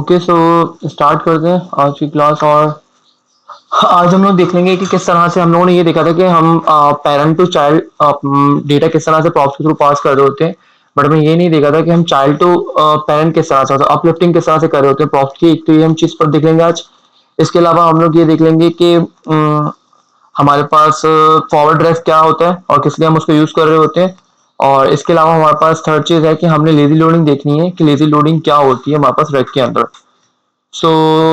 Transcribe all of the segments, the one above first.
Okay, so start करते हैं आज की क्लास। और आज हम लोग देख लेंगे कि किस तरह से हम लोगों ने ये देखा था कि हम पेरेंट टू चाइल्ड डेटा किस तरह से प्रॉप्स के थ्रू पास कर रहे होते हैं। बट हमें ये नहीं देखा था कि हम चाइल्ड टू पेरेंट किस तरह से, अपलिफ्टिंग किस तरह से कर रहे होते हैं प्रॉप्स की। एक तो ये हम चीज पर देख लेंगे आज। इसके अलावा हम लोग ये देख लेंगे कि हमारे पास फॉरवर्ड ड्राइव क्या होता है और किस लिए हम उसको यूज कर रहे होते हैं। और इसके अलावा हमारे पास थर्ड चीज है कि हमने लेजी लोडिंग देखनी है कि लेजी लोडिंग क्या होती है हमारे पास रेक के अंदर। सो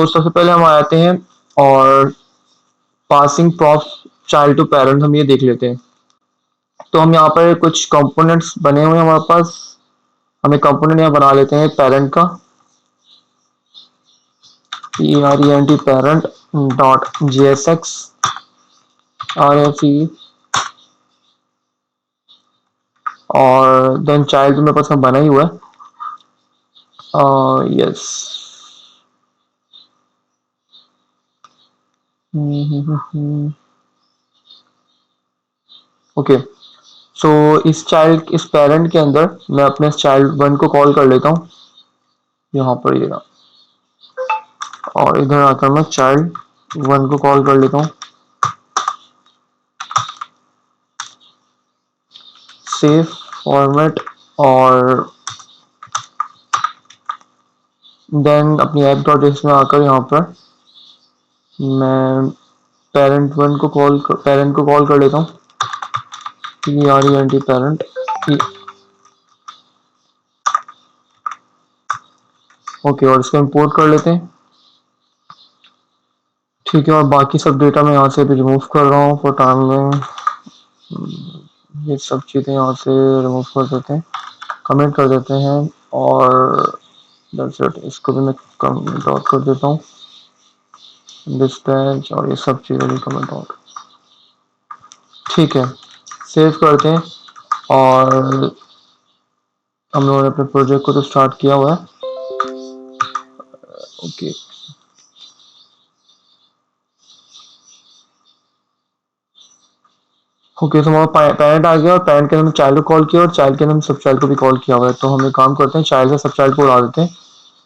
सबसे पहले हम आते हैं और passing props child to parent हम ये देख लेते हैं। तो हम यहाँ पर कुछ कंपोनेंट्स बने हुए हैं हमारे पास। हम एक कंपोनेंट यहाँ बना लेते हैं पेरेंट का, parent parent dot jsx rfe, और देन चाइल्ड मेरे पास बना ही हुआ है। Yes, okay. सो इस पेरेंट के अंदर मैं अपने चाइल्ड वन को कॉल कर लेता हूँ यहाँ पर ये रहा। और इधर आकर मैं चाइल्ड वन को कॉल कर लेता हूँ, सेव फॉर्मेट। और देन अपनी ऐप डॉट एस में आकर यहाँ पर मैं पेरेंट को कॉल कर लेता हूँ, पेरेंट। ओके, और इसको इंपोर्ट कर लेते हैं। ठीक है, और बाकी सब डेटा मैं यहाँ से भी रिमूव कर रहा हूँ फॉर टाइम में। ये सब चीज़ें यहाँ से रिमूव कर देते हैं, कमेंट कर देते हैं। और इसको भी मैं कमेंट आउट कर देता हूँ, डिस्पैच और ये सब चीज़ें भी कमेंट आउट। ठीक है, सेव करते हैं। और हम लोगों ने अपने प्रोजेक्ट को तो स्टार्ट किया हुआ है। ओके, ओके, तो हमारा पेरेंट आ गया और पेरेंट के अंदर चाइल्ड को कॉल किया और चाइल्ड के अंदर सब चाइल्ड को भी कॉल किया हुआ है। तो हम एक काम करते हैं, चाइल्ड से सब चाइल्ड को उड़ा देते हैं।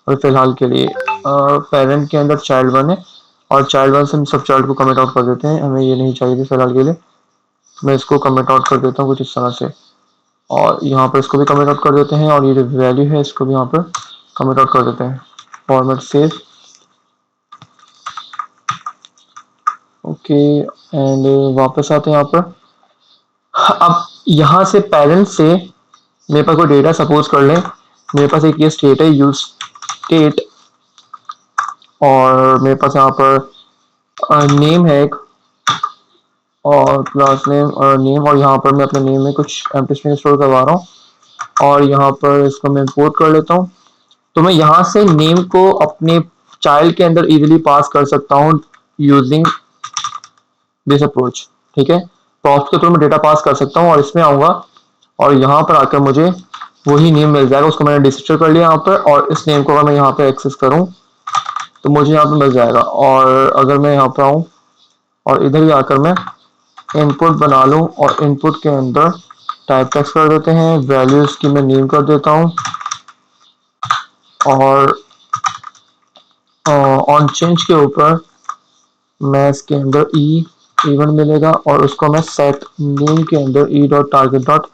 और फिलहाल के लिए पेरेंट के अंदर चाइल्ड वन है और चाइल्ड वन से हम सब चाइल्ड को कमेंट आउट कर देते हैं। हमें ये नहीं चाहिए थी फिलहाल के लिए। मैं इसको कमेंट आउट कर देता हूँ कुछ इस तरह से। और यहाँ पर इसको भी कमेंट आउट कर देते हैं और ये जो वैल्यू है इसको भी यहाँ पर कमेंट आउट कर देते हैं। Format save, okay. एंड वापस आते हैं यहाँ पर। अब यहाँ से पेरेंट से मेरे पास कोई डेटा सपोज कर लें, मेरे पास एक ये स्टेट है यूज स्टेट, और मेरे पास यहाँ पर नेम है एक, और क्लास नेम और नेम, और यहाँ पर मैं अपने नेम में कुछ एम्प्टी स्ट्रिंग स्टोर करवा रहा हूँ। और यहाँ पर इसको मैं इंपोर्ट कर लेता हूँ। तो मैं यहाँ से नेम को अपने चाइल्ड के अंदर इजीली पास कर सकता हूँ यूजिंग दिस अप्रोच। ठीक है, प्रॉप्स के थ्रू मैं डेटा पास कर सकता हूँ और इसमें आऊँगा और यहाँ पर आकर मुझे वही नेम मिल जाएगा। उसको मैंने डिस्ट्रक्टर कर लिया यहाँ पर, और इस नेम को अगर मैं यहाँ पे एक्सेस करूँ तो मुझे यहाँ पे मिल जाएगा। और अगर मैं यहाँ पे आऊँ और इधर ही आकर मैं इनपुट बना लूँ और इनपुट के अंदर टाइप टेक्स्ट कर देते हैं, वैल्यूज की मैं नेम कर देता हूँ। और ऑन चेंज के ऊपर मैं इसके अंदर इवन मिलेगा और उसको मैं सेट नेम के अंदर E dot target dot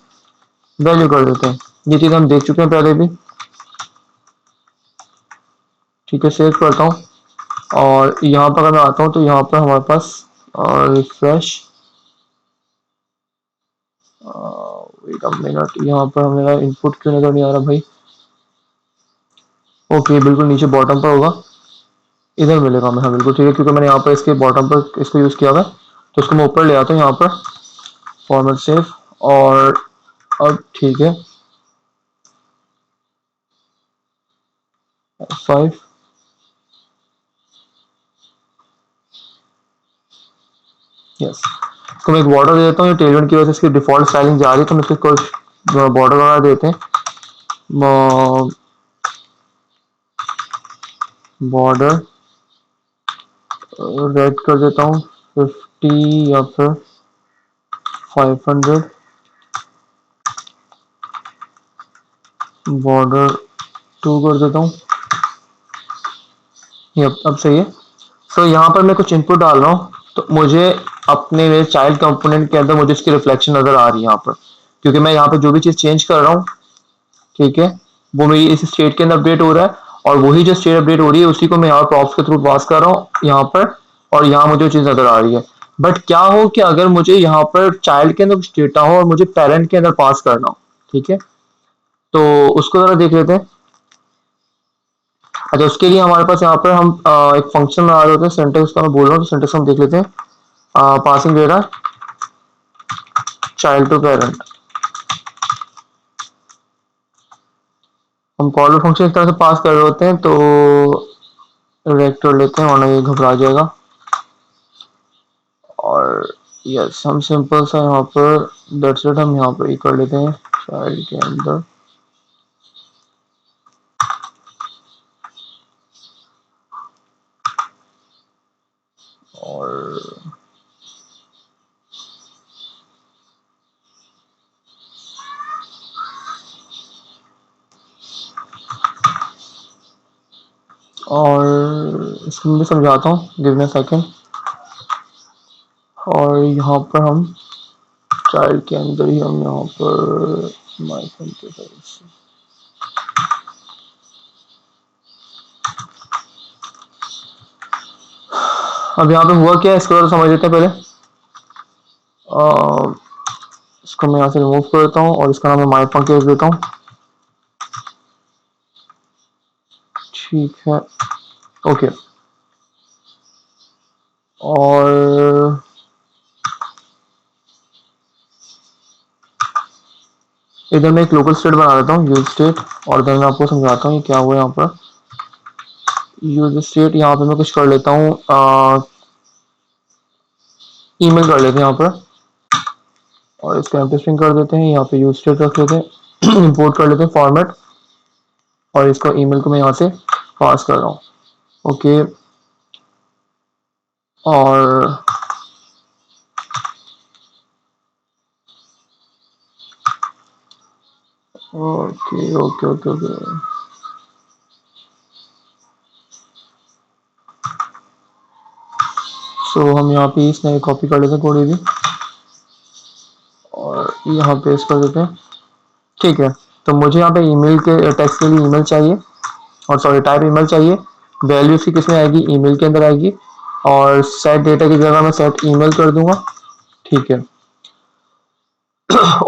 value कर देते हैं। ये चीज़ हम देख चुके हैं पहले भी। ठीक है, सेव करता हूँ। और यहाँ पर अगर मैं आता हूँ तो यहाँ पर हमारे पास रिफ्रेश, वेट अ मिनट, यहाँ पर मेरा इनपुट क्यों नजर नहीं आ रहा भाई। ओके, बिल्कुल नीचे बॉटम पर होगा, इधर मिलेगा मैं। हाँ बिल्कुल ठीक है, क्योंकि मैंने यहाँ पर इसके बॉटम पर इसको यूज़ किया हुआ है। तो इसको मैं ऊपर ले आता हूँ यहाँ पर, फॉर्मेट सेव। और अब ठीक है, 5। यस, तो मैं एक बॉर्डर दे देता हूँ। टेलमेंट की वजह से इसकी डिफॉल्ट स्टाइलिंग जा रही है, तो मैं इसको बॉर्डर बना देते हैं। बॉर्डर रेड कर देता हूँ 50 या फिर 500। बॉर्डर 2 कर देता हूँ। ये अब सही है। सो यहाँ पर मैं कुछ इनपुट डाल रहा हूँ, तो मुझे अपने मेरे चाइल्ड कंपोनेंट के अंदर मुझे इसकी रिफ्लेक्शन नजर आ रही है यहाँ पर, क्योंकि मैं यहाँ पर जो भी चीज चेंज कर रहा हूँ, ठीक है, वो मेरी इस स्टेट के अंदर अपडेट हो रहा है, और वही जो स्टेट अपडेट हो रही है उसी को मैं यहाँ प्रॉप्स के थ्रू पास कर रहा हूँ यहाँ पर, और यहाँ मुझे वो चीज नजर आ रही है। बट क्या हो कि अगर मुझे यहाँ पर चाइल्ड के अंदर कुछ डेटा हो और मुझे पेरेंट के अंदर पास करना हो, ठीक है, तो उसको जरा देख लेते हैं। अच्छा, उसके लिए हमारे पास यहाँ पर हम एक फंक्शन बना रहे होते हैं, सिंटेक्स का मैं बोल रहा हूँ, तो सिंटेक्स हम देख लेते हैं। Passing data child to parent, हम कॉलर फंक्शन इस तरह से पास कर रहे होते हैं, तो रेक्टर लेते हैं वरना ये घबरा जाएगा। और यस, हम सिंपल सा यहाँ पर दैट्स इट, हम यहाँ पर ये कर लेते हैं चाइल्ड के अंदर। और इसको मैं समझाता हूँ, गिव मी अ सेकंड। और यहाँ पर हम चाइल्ड के अंदर ही हम यहाँ पर माय सिंथेसाइज, अब यहाँ पे हुआ क्या है इसको तो समझ लेते हैं पहले। इसको मैं यहाँ से रिमूव कर देता हूँ और इसका नाम मैं माई फंक्शन देता हूँ, ठीक है, ओके। और इधर मैं एक लोकल स्टेट बना देता हूँ, यूज स्टेट, और इधर मैं आपको समझाता हूँ ये क्या हुआ यहाँ पर। यूज स्टेट यहाँ पे मैं कुछ कर लेता हूँ, ईमेल कर लेते हैं यहाँ पर, और इसको एम्प्टी स्ट्रिंग कर देते हैं, यहाँ पे यूज स्टेट रख लेते हैं, इंपोर्ट कर लेते हैं फॉर्मेट, और इसको ईमेल को मैं यहाँ से पास कर रहा हूँ, ओके। और ओके ओके ओके ओके, सो हम यहाँ पे इसमें कॉपी कर लेते हैं कोड भी, और यहाँ पे पेस्ट कर देते हैं, ठीक है। तो मुझे यहाँ पे ईमेल के टेक्स्ट के लिए ईमेल चाहिए, और सॉरी टाइप ईमेल चाहिए, वैल्यू उसकी किस में आएगी, ईमेल के अंदर आएगी, और सेट डेटा की जगह मैं सेट ईमेल कर दूंगा, ठीक है,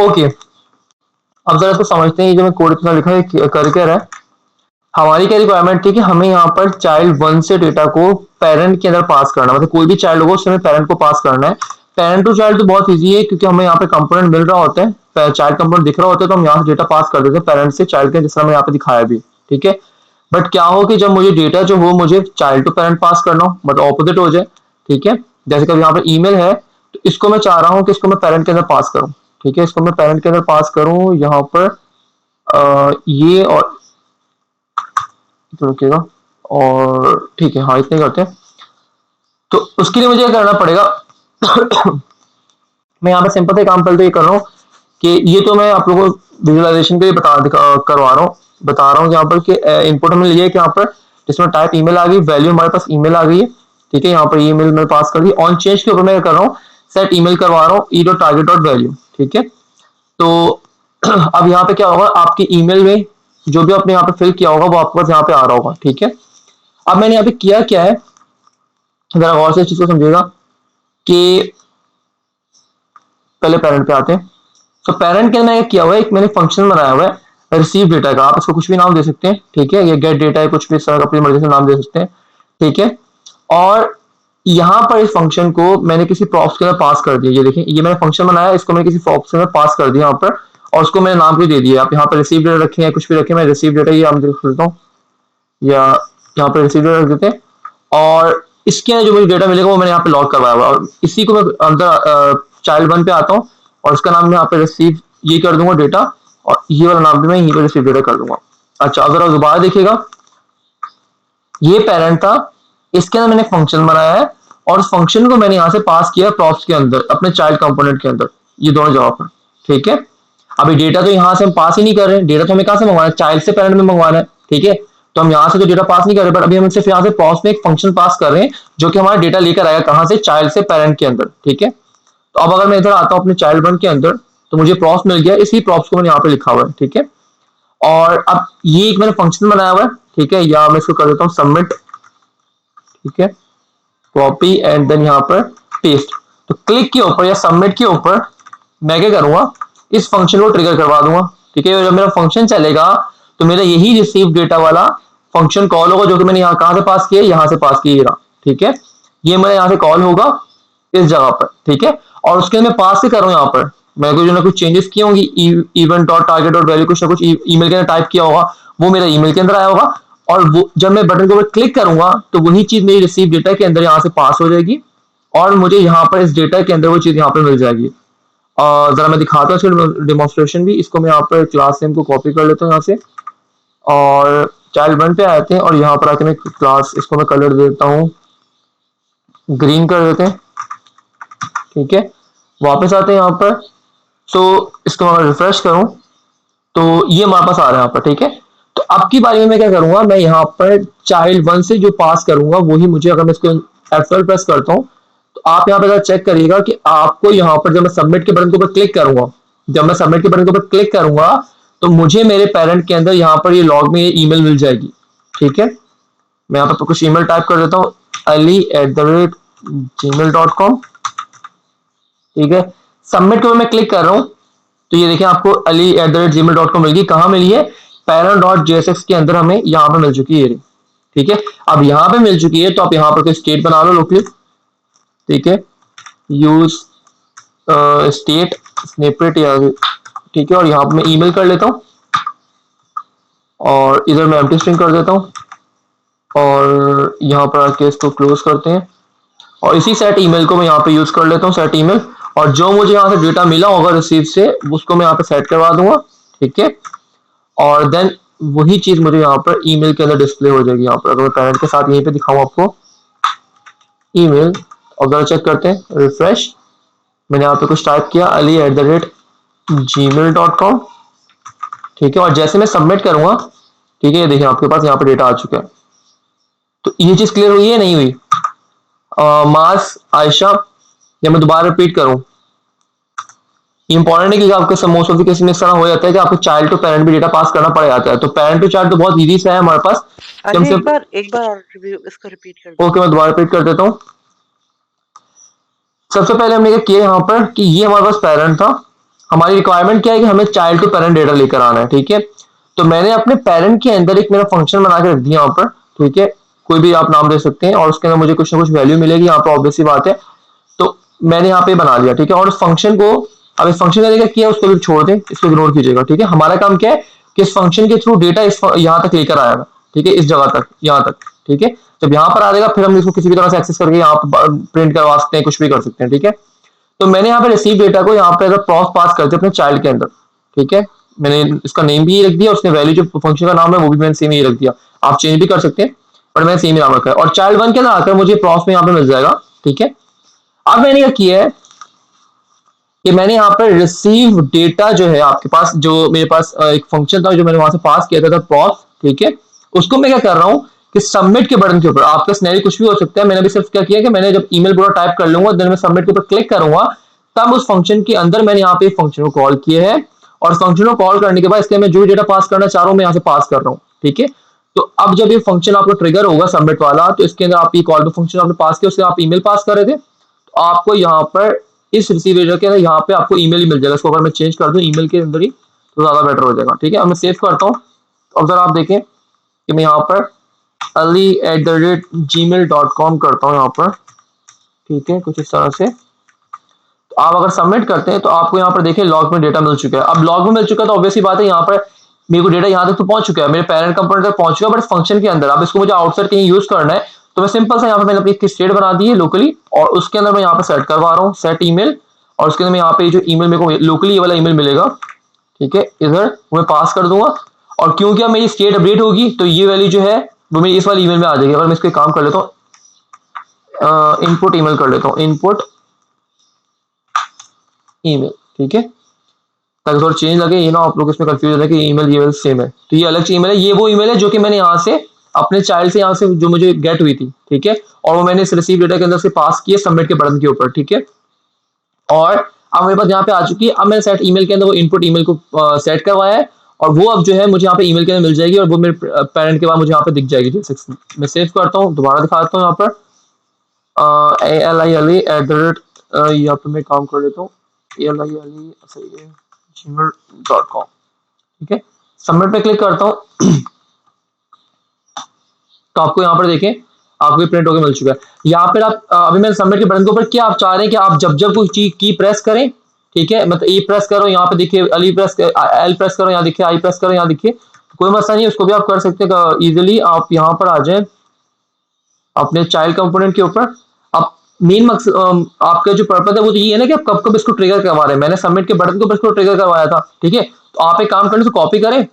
ओके। अब जरा तो समझते हैं ये जो मैं कोड इतना लिखा है कर क्या रहा है। हमारी क्या रिक्वायरमेंट थी कि हमें यहाँ पर चाइल्ड 1 से डेटा को पेरेंट के अंदर पास करना, मतलब कोई भी चाइल्ड होगा उससे हमें पेरेंट को पास करना है। पेरेंट टू चाइल्ड तो बहुत इजी है, क्योंकि हमें यहाँ पे कंपोनेंट मिल रहा होता है, चाइल्ड कंपोनेंट दिख रहा होता है, तो हम यहाँ से डेटा पास कर देते हैं पेरेंट से चाइल्ड के, जिस तरह मैं यहाँ पे दिखाया भी, ठीक है। बट क्या हो कि जब मुझे डेटा जो हो मुझे चाइल्ड टू पेरेंट पास करना हो, बट ऑपोजिट हो जाए, ठीक है। जैसे कि यहाँ पर ईमेल है, तो इसको मैं चाह रहा हूँ कि इसको मैं पेरेंट के अंदर पास करूँ, ठीक है, इसको मैं पेरेंट के अंदर पास करूँ यहाँ पर, ये और तो रुकेगा, और ठीक है, हाँ इतने करते हैं। तो उसके लिए मुझे क्या करना पड़ेगा, मैं यहाँ पे सिंपल से काम पहले तो ये कर रहा हूँ कि ये तो मैं आप लोगों को विजुअलाइजेशन के लिए करवा रहा हूँ, बता रहा हूँ यहाँ पर कि इनपुट हमें लिए कि यहाँ पर जिसमें टाइप ईमेल आ गई, वैल्यू हमारे पास ईमेल आ गई है, ठीक है, यहाँ पर ईमेल मैं पास कर दी, ऑन चेंज के ऊपर मैं कर रहा हूँ सेट ईमेल करवा रहा हूँ E dot target dot value, ठीक है। तो अब यहाँ पे क्या होगा, आपके ईमेल में जो भी आपने यहाँ पे फिल किया होगा वो आपके पास यहाँ पे आ रहा होगा, ठीक है। अब मैंने यहाँ पे किया क्या है, जरा गौर से इस चीज को समझिएगा कि पहले पेरेंट पे आते हैं। तो पेरेंट के अंदर मैंने किया हुआ है, एक मैंने फंक्शन बनाया हुआ है रिसीव डेटा का, आप इसको कुछ भी नाम दे सकते हैं, ठीक है, ये गेट डेटा है, कुछ भी इस तरह का अपनी मर्जी से नाम दे सकते हैं, ठीक है। और यहाँ पर इस फंक्शन को मैंने किसी प्रॉप्स के अंदर पास कर दिया, ये देखें, ये मैंने फंक्शन बनाया, इसको मैंने किसी प्रॉप्स के अंदर पास कर दिया यहाँ पर, और उसको मैंने नाम भी दे दिया। आप यहाँ पर रिसीव डेटा रखें या कुछ भी रखें, मैं रिसीव डेटा ये नाम देख लेता हूँ, या यहाँ पर रिसीव डेटा रख देते हैं, और इसके अंदर जो मुझे डेटा मिलेगा वो मैंने यहाँ पे लॉग करवाया हुआ, और इसी को मैं अंदर चाइल्ड 1 पे आता हूँ, और इसका नाम मैं यहाँ पे रिसीव ये कर दूंगा डेटा, और ये वाला नाम भी मैं यहीं पे रिसीव डेटा कर दूंगा। अच्छा, अगर आप दोबारा देखिएगा, ये पेरेंट था, इसके अंदर मैंने फंक्शन बनाया है, और उस फंक्शन को मैंने यहाँ से पास किया प्रॉप्स के अंदर अपने चाइल्ड कंपोनेंट के अंदर, ये दोनों जगह पर, ठीक है। अभी डेटा तो यहाँ से हम पास ही नहीं कर रहे हैं, डेटा तो हमें कहाँ से मंगवाना है, चाइल्ड से पेरेंट में मंगवाना है, ठीक है। तो हम यहाँ से तो डेटा पास नहीं कर रहे, बट अभी हम सिर्फ यहाँ से प्रॉप्स में एक फंक्शन पास कर रहे हैं जो कि हमारा डेटा लेकर आएगा कहाँ से, चाइल्ड से पेरेंट के अंदर, ठीक है। तो अब अगर मैं इधर आता हूँ अपने चाइल्ड वन के अंदर, तो मुझे प्रॉप्स मिल गया, इसी प्रॉप्स को मैंने यहाँ पे लिखा हुआ है, ठीक है। और अब ये एक मैंने फंक्शन बनाया हुआ है, ठीक है, या मैं इसको कर देता हूँ सबमिट, ठीक है, कॉपी एंड देन यहाँ पर पेस्ट। तो क्लिक के ऊपर या सबमिट के ऊपर मैं क्या करूंगा, इस फंक्शन को ट्रिगर करवा दूंगा, ठीक है। जब मेरा फंक्शन चलेगा तो मेरा यही रिसीव डेटा वाला फंक्शन कॉल होगा, जो कि मैंने यहाँ कहां से पास किया, यहाँ से पास किया, ठीक है। ये मेरा यहाँ से कॉल होगा इस जगह पर, ठीक है। और उसके अंदर मैं पास से कर रहा हूँ, यहाँ पर मैं कुछ ना कुछ चेंजेस किए होंगी, event dot target dot value कुछ ना कुछ ईमेल के अंदर टाइप किया होगा, वो मेरा ईमेल के अंदर आया होगा। और वो जब मैं बटन के ऊपर क्लिक करूंगा तो वही चीज मेरी रिसीव डेटा के अंदर यहाँ से पास हो जाएगी, और मुझे यहाँ पर इस डेटा के अंदर वो चीज यहाँ पर मिल जाएगी। जरा मैं दिखाता हूँ इसका डेमोन्स्ट्रेशन भी। इसको मैं यहाँ पर क्लास नेम को कॉपी कर लेता हूँ यहाँ से, और चाइल्ड वन पे आते हैं, और यहाँ पर आके मैं क्लास, इसको मैं कलर देता हूँ ग्रीन कर देते हैं, ठीक है। वापस आते हैं यहाँ पर, सो इसको मैं रिफ्रेश करूं तो ये हमारे पास आ रहा है यहाँ पर, ठीक है। तो अब की बारी में मैं क्या करूंगा, मैं यहाँ पर चाइल्ड वन से जो पास करूंगा वही मुझे, अगर मैं इसको F12 प्रेस करता हूँ, तो आप यहाँ पर चेक करिएगा कि आपको यहाँ पर जब मैं सबमिट के बटन के ऊपर क्लिक करूंगा, जब मैं सबमिट के बटन के ऊपर क्लिक करूंगा तो मुझे मेरे पेरेंट के अंदर यहाँ पर ये लॉग में ये ईमेल मिल जाएगी, ठीक है। मैं यहाँ पर कुछ ईमेल टाइप कर देता हूँ, ali@gmail.com, ठीक है। सबमिट को मैं क्लिक कर रहा हूँ तो ये देखिए आपको ali@gmail.com मिल गई। कहाँ मिली है, parent.jsx के अंदर हमें यहाँ पे मिल चुकी है, ठीक है। अब यहाँ पे मिल चुकी है तो आप यहाँ पर कोई स्टेट बना लो लोकली, ठीक है, यूज स्टेट स्निपेट, या ठीक है। और यहाँ पे मैं ईमेल कर लेता हूँ, और इधर मैं एम्प्टी स्ट्रिंग कर देता हूँ, और यहाँ पर आके इसको क्लोज करते हैं, और इसी सेट ईमेल को मैं यहाँ पे यूज कर लेता हूँ, सेट ईमेल। और जो मुझे यहाँ से डेटा मिला होगा रिसीव से, उसको मैं यहाँ पे सेट करवा दूंगा, ठीक है। और देन वही चीज मुझे यहाँ पर ईमेल के अंदर डिस्प्ले हो जाएगी। यहाँ पर अगर मैं पेरेंट के साथ यहीं पे दिखाऊं आपको ईमेल, अगर चेक करते हैं रिफ्रेश, मैंने यहाँ पे कुछ टाइप किया ali@gmail.com, ठीक है। और जैसे मैं सबमिट करूंगा, ठीक है, ये देखिए आपके पास यहाँ पे डेटा आ चुका है। तो ये चीज क्लियर हुई है, नहीं हुई? मास आयशा, या मैं दोबारा रिपीट करूं, इंपॉर्टेंट है कि आपको मोस्ट ऑफ द केस में इस तरह हो जाता है कि आपको चाइल्ड टू पेरेंट भी डेटा पास करना पड़ जाता है। तो पेरेंट टू चाइल्ड तो बहुत इजी से है हमारे पास। अजय एक बार और इसको रिपीट कर दो। ओके, मैं दोबारा रिपीट कर देता हूँ। सबसे पहले हमने क्या किया यहाँ पर कि ये हमारे पास पेरेंट था, हमारी रिक्वायरमेंट क्या है कि हमें चाइल्ड टू पेरेंट डेटा लेकर आना है, ठीक है। तो मैंने अपने पेरेंट के अंदर एक मेरा फंक्शन बना के रख दिया यहाँ पर, ठीक है, कोई भी आप नाम दे सकते हैं, और उसके अंदर मुझे कुछ ना कुछ वैल्यू मिलेगी यहाँ पर, ऑब्वियस सी बात है। तो मैंने यहाँ पे बना लिया, ठीक है। और उस फंक्शन को, अब इस फंक्शन का क्या किया उसको भी छोड़ दें, इसको इग्नोर कीजिएगा, ठीक है। हमारा काम क्या है कि इस फंक्शन के थ्रू डेटा इस यहाँ तक लेकर आएगा, ठीक है, इस जगह तक, यहाँ तक, ठीक है। जब यहाँ पर आ जाएगा फिर हम इसको किसी भी तरह से एक्सेस करके यहाँ पर प्रिंट करवा सकते हैं, कुछ भी कर सकते हैं, ठीक है। तो मैंने यहाँ पे रिसीव डेटा को यहाँ पे अगर प्रॉस पास करते अपने चाइल्ड के अंदर, ठीक है, मैंने इसका नेम भी रख दिया, उसने वैल्यू जो फंक्शन का नाम है वो भी मैंने सेम ही रख दिया, आप चेंज भी कर सकते हैं, पर मैंने सेम ही नाम रखा है। और चाइल्ड वन के अंदर आकर मुझे प्रॉस में यहाँ पे मिल जाएगा, ठीक है। अब मैंने क्या किया है कि मैंने यहाँ पर रिसीव डेटा जो है आपके पास, जो मेरे पास एक फंक्शन था जो मैंने वहां से पास किया था प्रॉस, ठीक है, उसको मैं क्या कर रहा हूँ कि सबमिट के बटन के ऊपर, आपका स्नैरी कुछ भी हो सकता है, मैंने भी सिर्फ क्या किया कि मैंने जब ईमेल पूरा टाइप कर लूंगा देन मैं सबमिट के ऊपर क्लिक करूंगा, तब उस फंक्शन के अंदर मैंने यहाँ पे फंक्शन को कॉल किया है, और फंक्शन को कॉल करने के बाद इसके मैं जो डेटा पास करना चाह रहा हूँ मैं यहाँ से पास कर रहा हूँ, ठीक है। तो अब जब ये फंक्शन आपको ट्रिगर होगा सबमिट वाला, तो इसके अंदर आप ये कॉल टू फंक्शन आपने पास किया, उससे आप ईमेल पास कर रहे थे, तो आपको यहाँ पर इस रिसीवर के अंदर यहाँ पे आपको ईमेल ही मिल जाएगा। इसको अगर मैं चेंज कर दूं ईमेल के अंदर ही तो ज्यादा बेटर हो जाएगा, ठीक है। अब मैं सेव करता हूँ, तो अब जरा आप देखें कि मैं यहाँ पर ali@gmail.com करता हूँ यहाँ पर, ठीक है, कुछ इस तरह से। तो आप अगर सबमिट करते हैं तो आपको यहाँ पर देखिए लॉग में डेटा मिल चुका है। अब लॉग में मिल चुका है तो ऑब्वियसली बात है यहाँ पर मेरे को डेटा यहाँ तक तो पहुंच चुका है, मेरे पेरेंट कंपोनेंट तक पहुंच चुका है, बट फंक्शन के अंदर अब इसको मुझे आउटसाइड कहीं यूज करना है, तो मैं सिंपल सा यहाँ पर मैंने अपनी स्टेट बना दी है लोकली, और उसके अंदर मैं यहाँ पर सेट करवा रहा हूँ सेट ईमेल, और उसके अंदर मैं यहाँ पे जो ईमेल मेरे को लोकली ये वाला ईमेल मिलेगा, ठीक है, इधर मैं पास कर दूंगा। और क्योंकि अब मेरी स्टेट अपडेट होगी तो ये वैल्यू जो है वो मेरी इस वाली ईमेल में आ जाएगी। अगर मैं इसको काम कर लेता हूँ, इनपुट ईमेल कर लेता हूँ, इनपुट ईमेल, ठीक है। ताकि थोड़ा चेंज लगे, ये ना आप लोग इसमें कंफ्यूज हो जाए कि ईमेल ये सेम है। तो ये अलग ईमेल है, ये वो ईमेल है जो कि मैंने यहाँ से अपने चाइल्ड से यहाँ से जो मुझे गेट हुई थी, ठीक है, और वो मैंने इस रिसीव डेटा के अंदर से पास किया सबमिट के बटन के ऊपर, ठीक है। और अब मेरे पास यहाँ पे आ चुकी है। अब मैंने सेट ईमेल के अंदर वो इनपुट ईमेल को सेट करवाया है, और वो अब जो है मुझे यहाँ पे ईमेल के अंदर मिल जाएगी, और वो मेरे पेरेंट के बाद मुझे यहाँ पे दिख जाएगी। जैसे मैं सेव करता हूँ, दोबारा दिखाता हूँ यहाँ पर ALILE @ यहाँ पे मैं काम कर लेता हूँ ALILE सही है gmail.com, ठीक है। सबमिट पे क्लिक करता हूँ तो आपको यहाँ पर देखें आपको प्रिंट होकर मिल चुका है। यहाँ पर आप अभी मैंने सबमिट के बटन के ऊपर क्या आप चाह रहे हैं कि आप जब जब कोई चीज की प्रेस करें, ठीक है, मतलब ई प्रेस करो यहाँ पे देखिए, एल प्रेस करो यहाँ देखिए, आई प्रेस करो यहाँ देखिए, कोई मसला नहीं है, उसको भी आप कर सकते हैं इजीली। आप यहाँ पर आ जाए अपने चाइल्ड कंपोनेंट के ऊपर। आप मेन मकसद आपका जो पर्पज है वो तो ये है ना कि आप कब कब इसको ट्रिगर करवा रहे हैं। मैंने सबमिट के बटन के ऊपर इसको ट्रिगर करवाया था, ठीक है। तो आप एक काम करें, इसको कॉपी करें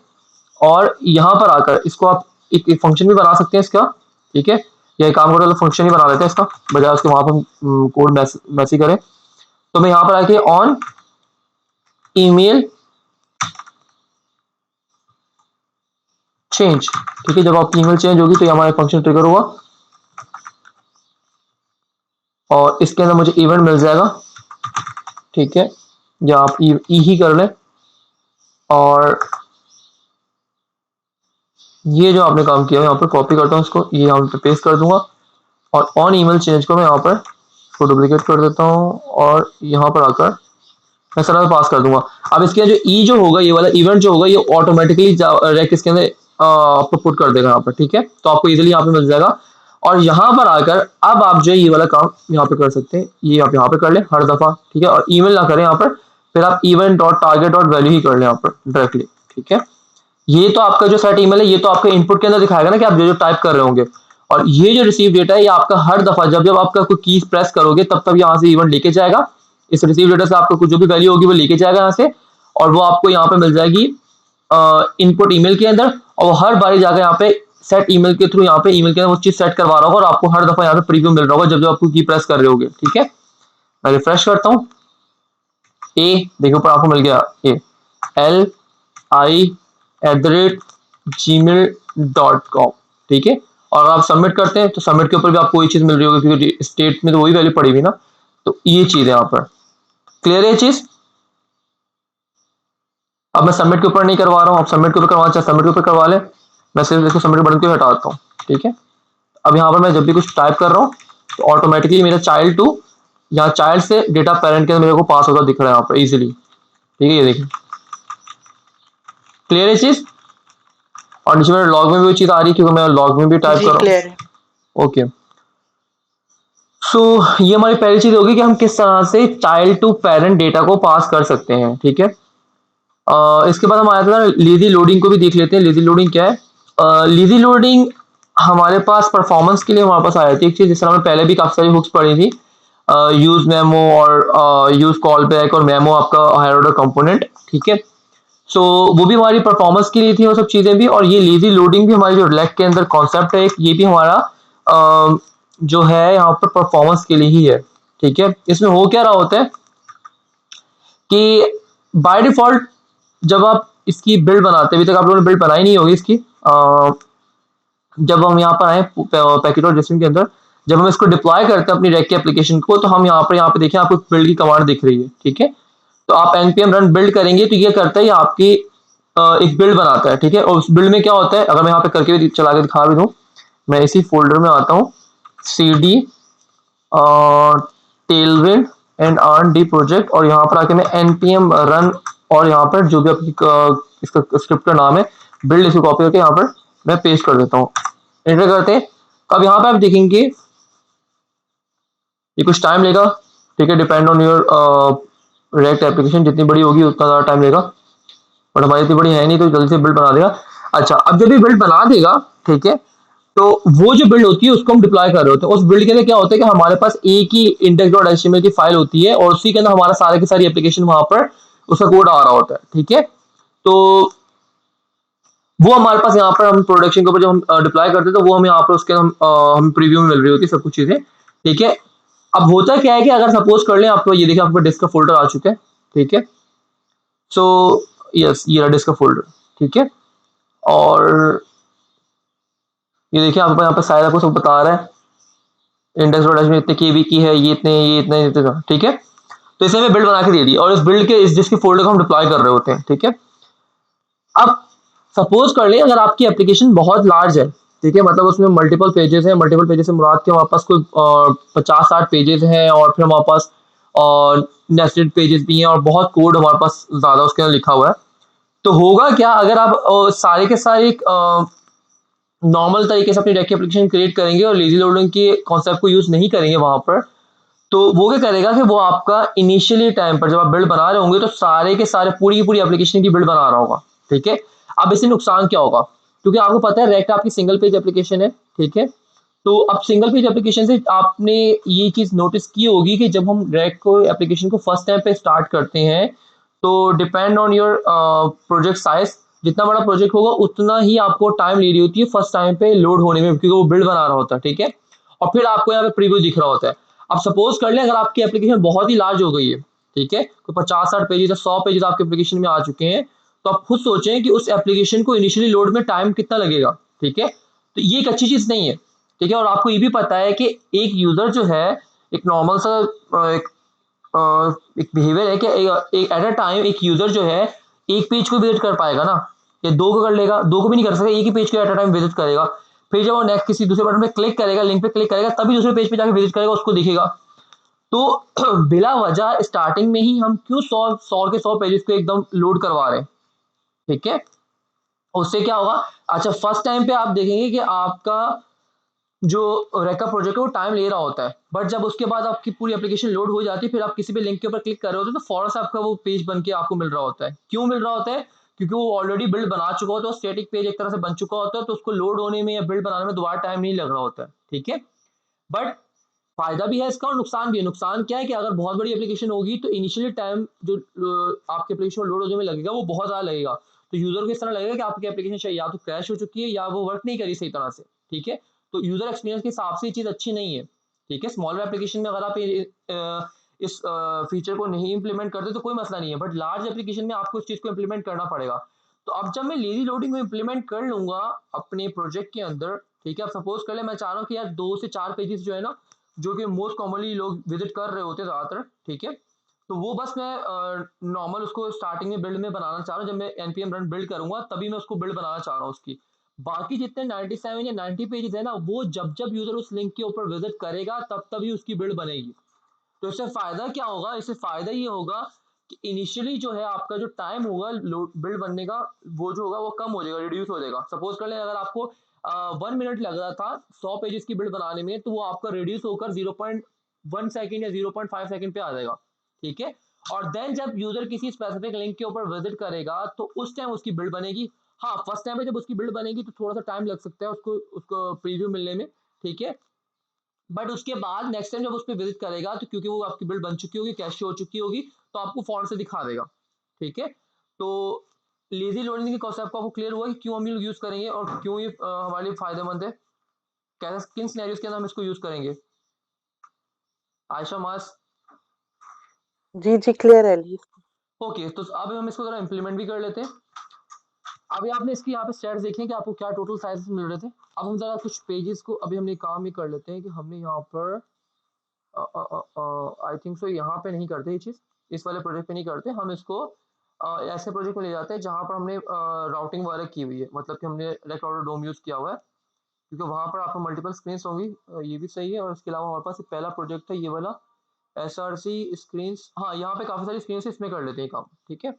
और यहाँ पर आकर इसको आप एक फंक्शन भी बना सकते हैं इसका, ठीक है। या एक काम करो, फंक्शन ही बना लेते हैं इसका, बजाय उसके वहां पर कोड मैसी करें। तो मैं यहाँ पर आके ऑन ईमेल चेंज, ठीक है, जब आपकी ईमेल चेंज होगी तो ये हमारा फंक्शन ट्रिगर हुआ और इसके अंदर मुझे इवेंट मिल जाएगा, ठीक है। या आप ई ही कर लें, और ये जो आपने काम किया है यहाँ पर कॉपी करता हूँ इसको, ये यहाँ पे पेस्ट कर दूंगा, और ऑन ईमेल चेंज को मैं यहाँ पर इसको डुप्लीकेट कर देता हूँ और यहाँ पर आकर मैं सारा पास कर दूंगा। अब इसके जो ई जो होगा, ये वाला इवेंट जो होगा, ये ऑटोमेटिकली रेक इसके अंदर आपको पुट कर देगा यहाँ पर, ठीक है। तो आपको इजीली यहाँ पे मिल जाएगा, और यहाँ पर आकर अब आप जो ये वाला काम यहाँ पे कर सकते हैं, ये आप यहाँ पे कर लें हर दफा, ठीक है। और ईमेल ना करें यहाँ पर, फिर आप event.target.value ही कर लें यहाँ पर डायरेक्टली, ठीक है। ये तो आपका जो सेट ईमेल है, ये तो आपके इनपुट के अंदर दिखाएगा ना कि आप जो जो टाइप कर रहे होंगे, और ये जो रिसीव डेटा है ये आपका हर दफा जब जब आपका कोई की प्रेस करोगे तब तब यहाँ से इवेंट लेके जाएगा। इस रिसीव डेटा से आपको कुछ जो भी वैल्यू होगी वो लेके जाएगा यहाँ से, और वो आपको यहाँ पे मिल जाएगी इनपुट ईमेल के अंदर, और वो हर बारी जाकर यहाँ पे सेट ईमेल के थ्रू यहाँ पे ईमेल के अंदर वो चीज सेट करवा रहा होगा, और आपको हर दफा यहाँ पे प्रीव्यू मिल रहा होगा जब जब आपको की प्रेस कर रहे होगे, ठीक है। मैं रिफ्रेश करता हूँ, देखो पर आपको मिल गया ALI@gmail.com, ठीक है। और आप सबमिट करते हैं तो सबमिट के ऊपर भी आपको वही चीज मिल रही होगी, क्योंकि स्टेट में तो वही वैल्यू पड़ी हुई ना। तो ये चीज है यहाँ पर, क्लियर है ये चीज। अब मैं सबमिट के ऊपर नहीं करवा रहा हूँ, आप सबमिट के ऊपर करवाना चाहे सबमिट के ऊपर करवा लें, मैं सिर्फ इसको सबमिट बटन को हटाता हूँ, ठीक है। अब यहाँ पर मैं जब भी कुछ टाइप कर रहा हूँ तो ऑटोमेटिकली मेरा चाइल्ड टू यहाँ चाइल्ड से डेटा पेरेंट के अंदर मेरे को पास होता दिख रहा है यहाँ पर इजीली, ठीक है। ये देखिए क्लियर है चीज, और नीचे मेरे लॉग में भी वो चीज आ रही है क्योंकि मैं लॉग में भी टाइप कर रहा हूँ, ओके। सो ये हमारी पहली चीज होगी कि हम किस तरह से चाइल्ड टू पेरेंट डेटा को पास कर सकते हैं, ठीक है। इसके बाद हम आया था लेजी लोडिंग को भी देख लेते हैं। लेजी लोडिंग क्या है? लेजी लोडिंग हमारे पास परफॉर्मेंस के लिए हमारे पास आई थी एक चीज, जिस तरह हमने पहले भी काफी सारी हुक्स पढ़ी थी, यूज मेमो और यूज कॉल बैक और मेमो आपका हायर ऑर्डर कंपोनेंट, ठीक है। सो वो भी हमारी परफॉर्मेंस के लिए थी वो सब चीजें भी, और ये लेजी लोडिंग भी हमारी जो रिलैक्ट के अंदर कॉन्सेप्ट है ये भी हमारा जो है यहाँ पर परफॉर्मेंस के लिए ही है, ठीक है। इसमें हो क्या रहा होता है कि बाय डिफॉल्ट जब आप इसकी बिल्ड बनाते हैं, अभी तक आप लोगों ने बिल्ड बनाई नहीं होगी इसकी, जब हम यहाँ पर आए पैकेट और जेसन के अंदर, जब हम इसको डिप्लॉय करते हैं अपनी रैक की एप्लीकेशन को, तो हम यहाँ पे देखें आपको बिल्ड की कमांड दिख रही है, ठीक है। तो आप npm रन बिल्ड करेंगे तो ये करता है आपकी एक बिल्ड बनाता है, ठीक है। और उस बिल्ड में क्या होता है, अगर मैं यहाँ पे करके भी चला के दिखा भी दूं, मैं इसी फोल्डर में आता हूँ cd tailwind and rd project, और यहाँ पर आके मैं npm रन, और यहाँ पर जो भी आपकी इसका स्क्रिप्ट का नाम है बिल्ड, इसको कॉपी करके यहाँ पर मैं पेस्ट कर देता हूँ, एंटर करते हैं। अब यहाँ पे आप देखेंगे ये कुछ टाइम लेगा, ठीक है, depend on your react application, जितनी बड़ी होगी उतना ज़्यादा टाइम लेगा, बट हमारी इतनी बड़ी है नहीं तो जल्दी से बिल्ड बना देगा। अच्छा, अब जब ये बिल्ड बना देगा, ठीक है, तो वो जो बिल्ड होती है उसको हम डिप्लॉय कर रहे होते हैं। उस बिल्ड के अंदर क्या होता है कि हमारे पास एक ही index.html की फाइल होती है, और उसी के अंदर हमारा सारे की सारी एप्लीकेशन वहां पर उसका कोड आ रहा होता है, ठीक है। तो वो हमारे पास यहाँ पर हम प्रोडक्शन के ऊपर जब हम डिप्लॉय करते हैं तो वो हम यहाँ पर उसके हम प्रीव्यू में मिल रही होती है सब कुछ चीजें, ठीक है। अब होता क्या है कि अगर सपोज कर लें आपको ये देखिए आपको डिस्क का फोल्डर आ चुका है, ठीक है। सो यस, ये रहा डिस्क का फोल्डर, ठीक है। और ये देखिए आपको यहाँ पे सारा कुछ सब बता रहा है, इंडेक्स डॉट में इतने केबी की है, ये इतने का, ठीक है। तो इसे हमें बिल्ड बना के दे दी, और इस बिल्ड के इस जिसके फोल्डर को हम डिप्लॉय कर रहे होते हैं, ठीक है। अब सपोज कर लें अगर आपकी एप्लीकेशन बहुत लार्ज है, ठीक है, मतलब उसमें मल्टीपल पेजेस हैं, मल्टीपल पेजेस से मुराद के हमारे पास कोई 50-60 पेजेस हैं, और फिर हमारे पास नेस्टेड पेजेस भी हैं, और बहुत कोड हमारे पास ज़्यादा उसके अंदर लिखा हुआ है। तो होगा क्या अगर आप सारे के सारे नॉर्मल तरीके से अपनी डेक एप्लीकेशन क्रिएट करेंगे और लेजी लोडिंग के कॉन्सेप्ट को यूज़ नहीं करेंगे वहाँ पर, तो वो क्या करेगा कि वो आपका इनिशियली टाइम पर जब आप बिल्ड बना रहे होंगे तो सारे के सारे पूरी की पूरी एप्लीकेशन की बिल्ड बना रहा होगा, ठीक है। अब इससे नुकसान क्या होगा, क्योंकि आपको पता है रेक्ट आपकी सिंगल पेज एप्लीकेशन है, ठीक है। तो अब सिंगल पेज एप्लीकेशन से आपने ये चीज नोटिस की होगी कि जब हम रेक्ट को एप्लीकेशन को फर्स्ट टाइम पे स्टार्ट करते हैं, तो depend on your project size, जितना बड़ा प्रोजेक्ट होगा उतना ही आपको टाइम ले रही होती है फर्स्ट टाइम पे लोड होने में, क्योंकि वो बिल्ड बना रहा होता है, ठीक है। और फिर आपको यहाँ पे प्रीव्यू दिख रहा होता है। अब सपोज कर लें अगर आपकी एप्लीकेशन बहुत ही लार्ज हो गई है, ठीक है, तो 50-60 पेजेस या 100 पेजेस आपके एप्लीकेशन में आ चुके हैं, तो आप खुद सोचें कि उस एप्लीकेशन को इनिशियली लोड में टाइम कितना लगेगा, ठीक है। तो ये एक अच्छी चीज नहीं है, ठीक है। और आपको ये भी पता है कि एक यूजर जो है, एक नॉर्मल सा एक एक बिहेवियर है कि एक एट अ टाइम एक यूजर जो है एक पेज को विजिट कर पाएगा ना, या दो को कर लेगा, दो को भी नहीं कर सकता, एक ही पेज को एट अ टाइम विजिट करेगा। फिर जब वो नेक्स्ट किसी दूसरे बटन पे क्लिक करेगा, लिंक पे क्लिक करेगा, तभी दूसरे पेज पे जाकर विजिट करेगा, उसको दिखेगा। तो बिला वजह स्टार्टिंग में ही हम क्यों 100 के 100 पेजेस को एकदम लोड करवा रहे हैं, ठीक है। उससे क्या होगा, अच्छा फर्स्ट टाइम पे आप देखेंगे कि आपका जो रेका प्रोजेक्ट है वो टाइम ले रहा होता है, बट जब उसके बाद आपकी पूरी एप्लीकेशन लोड हो जाती है, फिर आप किसी भी लिंक के ऊपर क्लिक कर रहे होते हैं तो फौरन से आपका वो पेज बन के आपको मिल रहा होता है। क्यों मिल रहा होता है, क्योंकि वो ऑलरेडी बिल्ड बना चुका होता है, स्टैटिक पेज एक तरह से बन चुका होता है, तो उसको लोड होने में या बिल्ड बनाने में दोबारा टाइम नहीं लग रहा होता है, ठीक है। बट फायदा भी है इसका और नुकसान भी है। नुकसान क्या है कि अगर बहुत बड़ी एप्लीकेशन होगी तो इनिशियली टाइम जो आपके एप्लीकेशन लोड होने में लगेगा वो बहुत ज़्यादा लगेगा। तो यूजर को इस तरह लगेगा कि आपकी एप्लीकेशन शायद या तो क्रैश हो चुकी है या वो वर्क नहीं करी सही तरह से, ठीक है। तो यूजर एक्सपीरियंस के हिसाब से ये चीज़ अच्छी नहीं है, ठीक है। स्मॉलर एप्लीकेशन में अगर आप इस फीचर को नहीं इंप्लीमेंट करते तो कोई मसला नहीं है, बट लार्ज एप्लीकेशन में आपको इस चीज़ को इंप्लीमेंट करना पड़ेगा। तो अब जब मैं लेजी लोडिंग को इंप्लीमेंट कर लूंगा अपने प्रोजेक्ट के अंदर, ठीक है। अब सपोज कर ले मैं चाह रहा हूँ कि यार 2 से 4 पेजेस जो है ना, जो कि मोस्ट कॉमनली लोग विजिट कर रहे होते हैं ज़्यादातर, ठीक है। तो वो बस मैं नॉर्मल उसको स्टार्टिंग में बिल्ड में बनाना चाह रहा हूँ, जब मैं npm रन बिल्ड करूंगा तभी मैं उसको बिल्ड बनाना चाह रहा हूँ उसकी। बाकी जितने 97 या 90 पेजेस है ना, वो जब जब यूजर उस लिंक के ऊपर विजिट करेगा तब तभी उसकी बिल्ड बनेगी। तो इससे फायदा क्या होगा, इससे फायदा ये होगा कि इनिशियली जो है आपका जो टाइम होगा बिल्ड बनने का, वो जो होगा वो कम हो जाएगा, रिड्यूस हो जाएगा। सपोज कर लें अगर आपको 1 मिनट लग रहा था 100 पेजेस की बिल्ड बनाने में, तो वो आपका रिड्यूस होकर 0.1 सेकेंड या 0.5 सेकेंड पे आ जाएगा, ठीक है। और देन जब यूजर किसी स्पेसिफिक लिंक के ऊपर विजिट करेगा तो उस टाइम उसकी बिल्ड बनेगी। हाँ, फर्स्ट टाइम पे जब उसकी बिल्ड बनेगी तो थोड़ा सा टाइम लग सकता है उसको उसको प्रीव्यू मिलने में, ठीक है। बट उसके बाद नेक्स्ट टाइम जब उस पर विजिट करेगा तो क्योंकि वो आपकी बिल्ड बन चुकी होगी, कैश हो चुकी होगी, तो आपको फॉर्म से दिखा देगा, ठीक है। तो लेजी लोडिंग के कॉन्सेप्ट आपको क्लियर हुआ कि क्यों हम लोग यूज करेंगे और क्यों ये हमारे लिए फायदेमंद है, कैसे किन सिनेरियोज के अंदर हम इसको यूज करेंगे। आयशा मास। जी, जी, क्लियर है अली। ओके, तो अब हम इसको जरा इंप्लीमेंट भी कर लेते हैं। अभी आपने इसकी यहाँ पे स्टैट्स देखी हैं कि आपको क्या टोटल साइज मिल रहे थे। अब हम जरा कुछ पेजेस को अभी हमने काम ही कर लेते हैं कि हमने यहाँ पर आई थिंक सो यहाँ पे नहीं करते ये चीज़, इस वाले प्रोजेक्ट पे नहीं करते हम इसको। ऐसे प्रोजेक्ट में ले जाते हैं जहाँ पर हमने राउटिंग वगैरह की हुई है, मतलब कि हमने रेक्ट डोम यूज़ किया हुआ है, क्योंकि वहाँ पर आपको मल्टीपल स्क्रीन होंगी। ये भी सही है। और इसके अलावा हमारे पास एक पहला प्रोजेक्ट है ये वाला एस आर सी स्क्रीन। हाँ, यहाँ पे काफ़ी सारी स्क्रीन है, इसमें कर लेते हैं काम, ठीक है।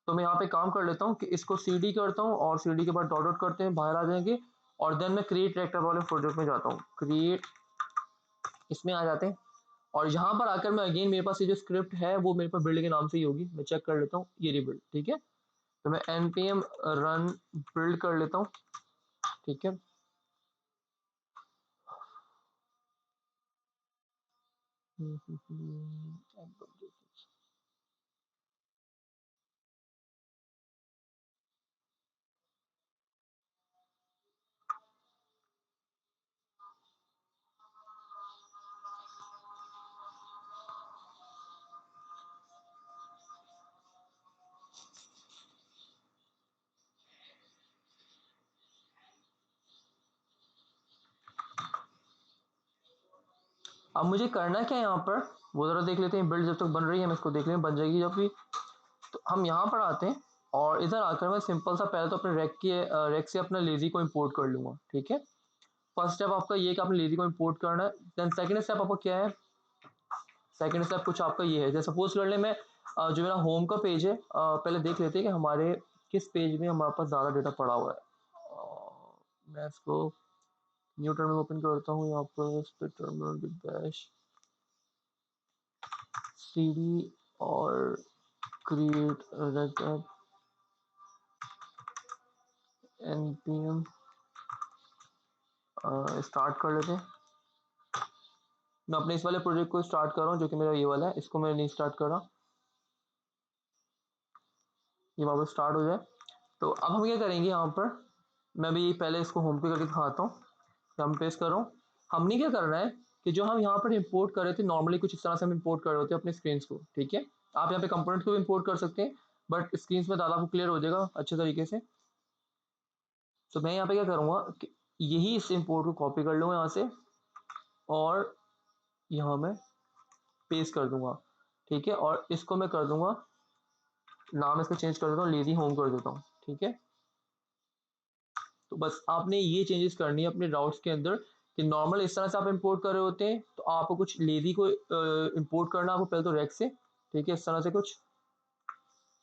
तो मैं यहाँ पे काम कर लेता हूँ कि इसको सी डी करता हूँ और सी डी के बाद डॉट डॉट करते हैं, बाहर आ जाएंगे। और देन मैं क्रिएट रेक्टर वाले प्रोजेक्ट में जाता हूँ, क्रिएट, इसमें आ जाते हैं। और यहाँ पर आकर मैं अगेन मेरे पास ये जो स्क्रिप्ट है वो मेरे पास बिल्ड के नाम से ही होगी, मैं चेक कर लेता हूँ ये रिबिल्ड, ठीक है। तो मैं npm रन बिल्ड कर लेता हूँ, ठीक है। अब मुझे करना क्या है यहाँ पर, वो ज़रा देख लेते हैं। बिल्ड जब तक बन रही है हम इसको देख लें, बन जाएगी जब भी। तो हम यहाँ पर आते हैं और इधर आकर मैं सिंपल सा पहले तो अपने रैक से अपना लेजी को इंपोर्ट कर लूँगा। ठीक है, फर्स्ट स्टेप आपका ये कि आपने लेजी को इंपोर्ट करना है। देन सेकंड स्टेप आपका क्या है, सेकंड स्टेप कुछ आपका ये है। जैसे सपोज कर ले मैं जो मेरा होम का पेज है, पहले देख लेते हैं कि हमारे किस पेज में हमारे पास ज़्यादा डेटा पड़ा हुआ है। मैं इसको न्यू टर्मिनल ओपन करता हूँ, यहाँ पर इस पर टर्मिनल बैश cd और क्रिएट रेड npm स्टार्ट कर लेते हैं। मैं अपने इस वाले प्रोजेक्ट को स्टार्ट कर रहा हूँ जो कि मेरा ये वाला है, इसको मैं नहीं स्टार्ट कर रहा, ये वापस स्टार्ट हो जाए। तो अब हम क्या करेंगे यहाँ पर, मैं भी पहले इसको होम पे करके दिखाता हूँ। हम पेस्ट कर रहा हूँ। हमने क्या करना है कि जो हम यहाँ पर इंपोर्ट कर रहे थे नॉर्मली कुछ इस तरह से हम इंपोर्ट कर रहे होते हैं अपने स्क्रीन को। ठीक है, आप यहाँ पे कंपोनेंट को भी इंपोर्ट कर सकते हैं, बट स्क्रीन में ज़्यादा आपको क्लियर हो जाएगा अच्छे तरीके से। तो मैं यहाँ पे क्या करूँगा कि यही इस इंपोर्ट को कॉपी कर लूँगा यहाँ से और यहाँ मैं पेस्ट कर दूंगा। ठीक है, और इसको मैं कर दूंगा, नाम इसका चेंज कर देता हूँ, लेजी होम कर देता हूँ। ठीक है, तो बस आपने ये चेंजेस करनी है अपने राउट्स के अंदर कि नॉर्मल इस तरह से आप इंपोर्ट कर रहे होते हैं तो आपको कुछ लेजी को इंपोर्ट करना आपको पहले तो रैक से। ठीक है, इस तरह से कुछ,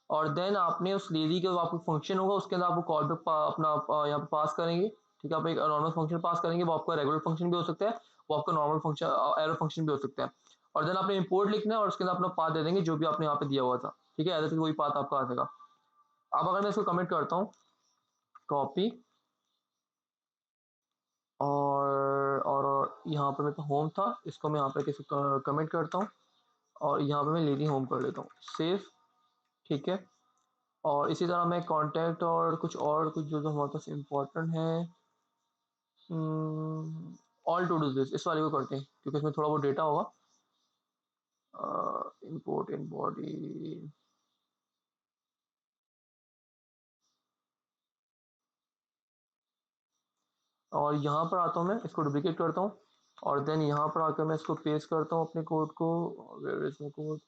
और देन आपने उस लेजी का आपको फंक्शन होगा उसके अंदर आपको कॉल बैक अपना यहाँ पे पास करेंगे। ठीक है, आप एक नॉर्मल फंक्शन पास करेंगे, वो आपका रेगुलर फंक्शन भी हो सकता है, वो आपका नॉर्मल फंक्शन एरो फंक्शन भी हो सकता है। और देन आपने इंपोर्ट लिखना है और उसके अंदर अपना पाथ दे देंगे जो भी आपने यहाँ पे दिया हुआ था। ठीक है, ऐसे वही पाथ आपका आ जाएगा। अब अगर मैं इसको कमेंट करता हूँ, कॉपी और यहाँ पर मेरे पास होम था, इसको मैं यहाँ पे किसी कमेंट करता हूँ और यहाँ पे मैं लेडी होम कर लेता हूँ, सेव। ठीक है, और इसी तरह मैं कॉन्टैक्ट और कुछ जो जो हमारे पास इम्पोर्टेंट है, ऑल टू डू दिस, इस वाले को करते हैं क्योंकि इसमें थोड़ा बहुत डेटा होगा। इंपोर्ट इन बॉडी, और यहाँ पर आता हूँ, मैं इसको डुप्लीकेट करता हूँ और देन यहाँ पर आकर मैं इसको पेस्ट करता हूँ अपने कोड को। वेयर इज माय कोड,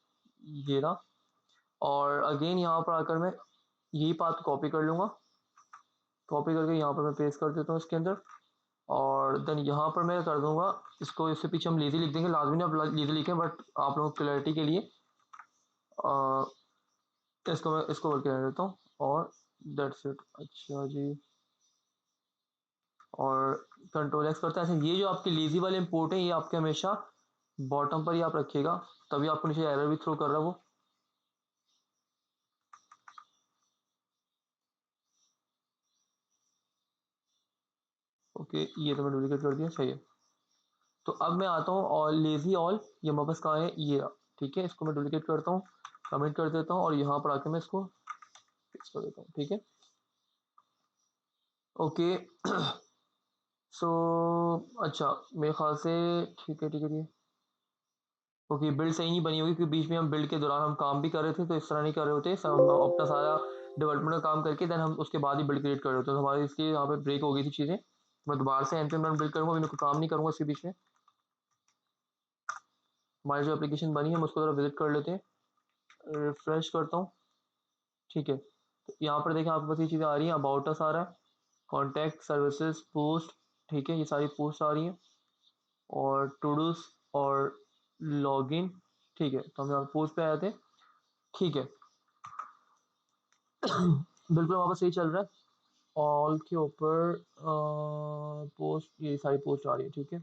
ये रहा। और अगेन यहाँ पर आकर मैं यही पाथ कॉपी कर लूँगा, कॉपी करके यहाँ पर मैं पेस्ट कर देता हूँ इसके अंदर। और देन यहाँ पर मैं कर दूंगा इसको, इससे पीछे हम लेजी लिख देंगे, लाजमी नहीं आप लेजी लिखें बट आप लोगों की क्लैरिटी के लिए इसको मैं इसको करके रह देता हूँ और दैट्स इट। अच्छा जी, और कंट्रोल एक्स करते हैं ऐसे। ये जो आपके लेजी वाले इंपोर्ट है ये आपके हमेशा बॉटम पर ही आप रखिएगा, तभी आपको नीचे एरर भी थ्रो कर रहा है वो। ओके, ये तो मैं डुप्लीकेट कर दिया, सही है। तो अब मैं आता हूँ और लेजी ऑल, ये वापस कहाँ है, ये रहा। ठीक है, इसको मैं डुप्लीकेट करता हूँ, कमेंट कर देता हूँ और यहाँ पर आके मैं इसको फिक्स कर देता हूँ। ठीक है, ओके। सो अच्छा, मेरे ख्याल से ठीक है, ठीक है, ठीक है। ओके, बिल्ड सही नहीं बनी होगी क्योंकि बीच में हम बिल्ड के दौरान हम काम भी कर रहे थे, तो इस तरह नहीं कर रहे होते। हम अपना सारा डेवलपमेंट का काम करके देन हम उसके बाद ही बिल्ड क्रिएट कर रहे होते हैं, तो हमारे इसलिए यहाँ पे ब्रेक हो गई थी चीज़ें। मैं दोबारा से npm बिल्ड करूँगा, मैं कोई काम नहीं करूँगा इसके बीच में। हमारी जो एप्लीकेशन बनी है हम उसको जरा विजिट कर लेते हैं, रिफ्रेश करता हूँ। ठीक है, तो यहाँ पर देखें आपके पास ये चीज़ें आ रही हैं, अबाउट अस आ रहा है, कॉन्टैक्ट, सर्विसेज, पोस्ट। ठीक है, ये सारी पोस्ट आ रही हैं और टू डूज और लॉगिन। ठीक है, तो हम यहाँ पोस्ट पे आए थे। ठीक है, बिल्कुल वहाँ पर सही चल रहा है। ऑल के ऊपर पोस्ट, ये सारी पोस्ट आ रही है। ठीक है,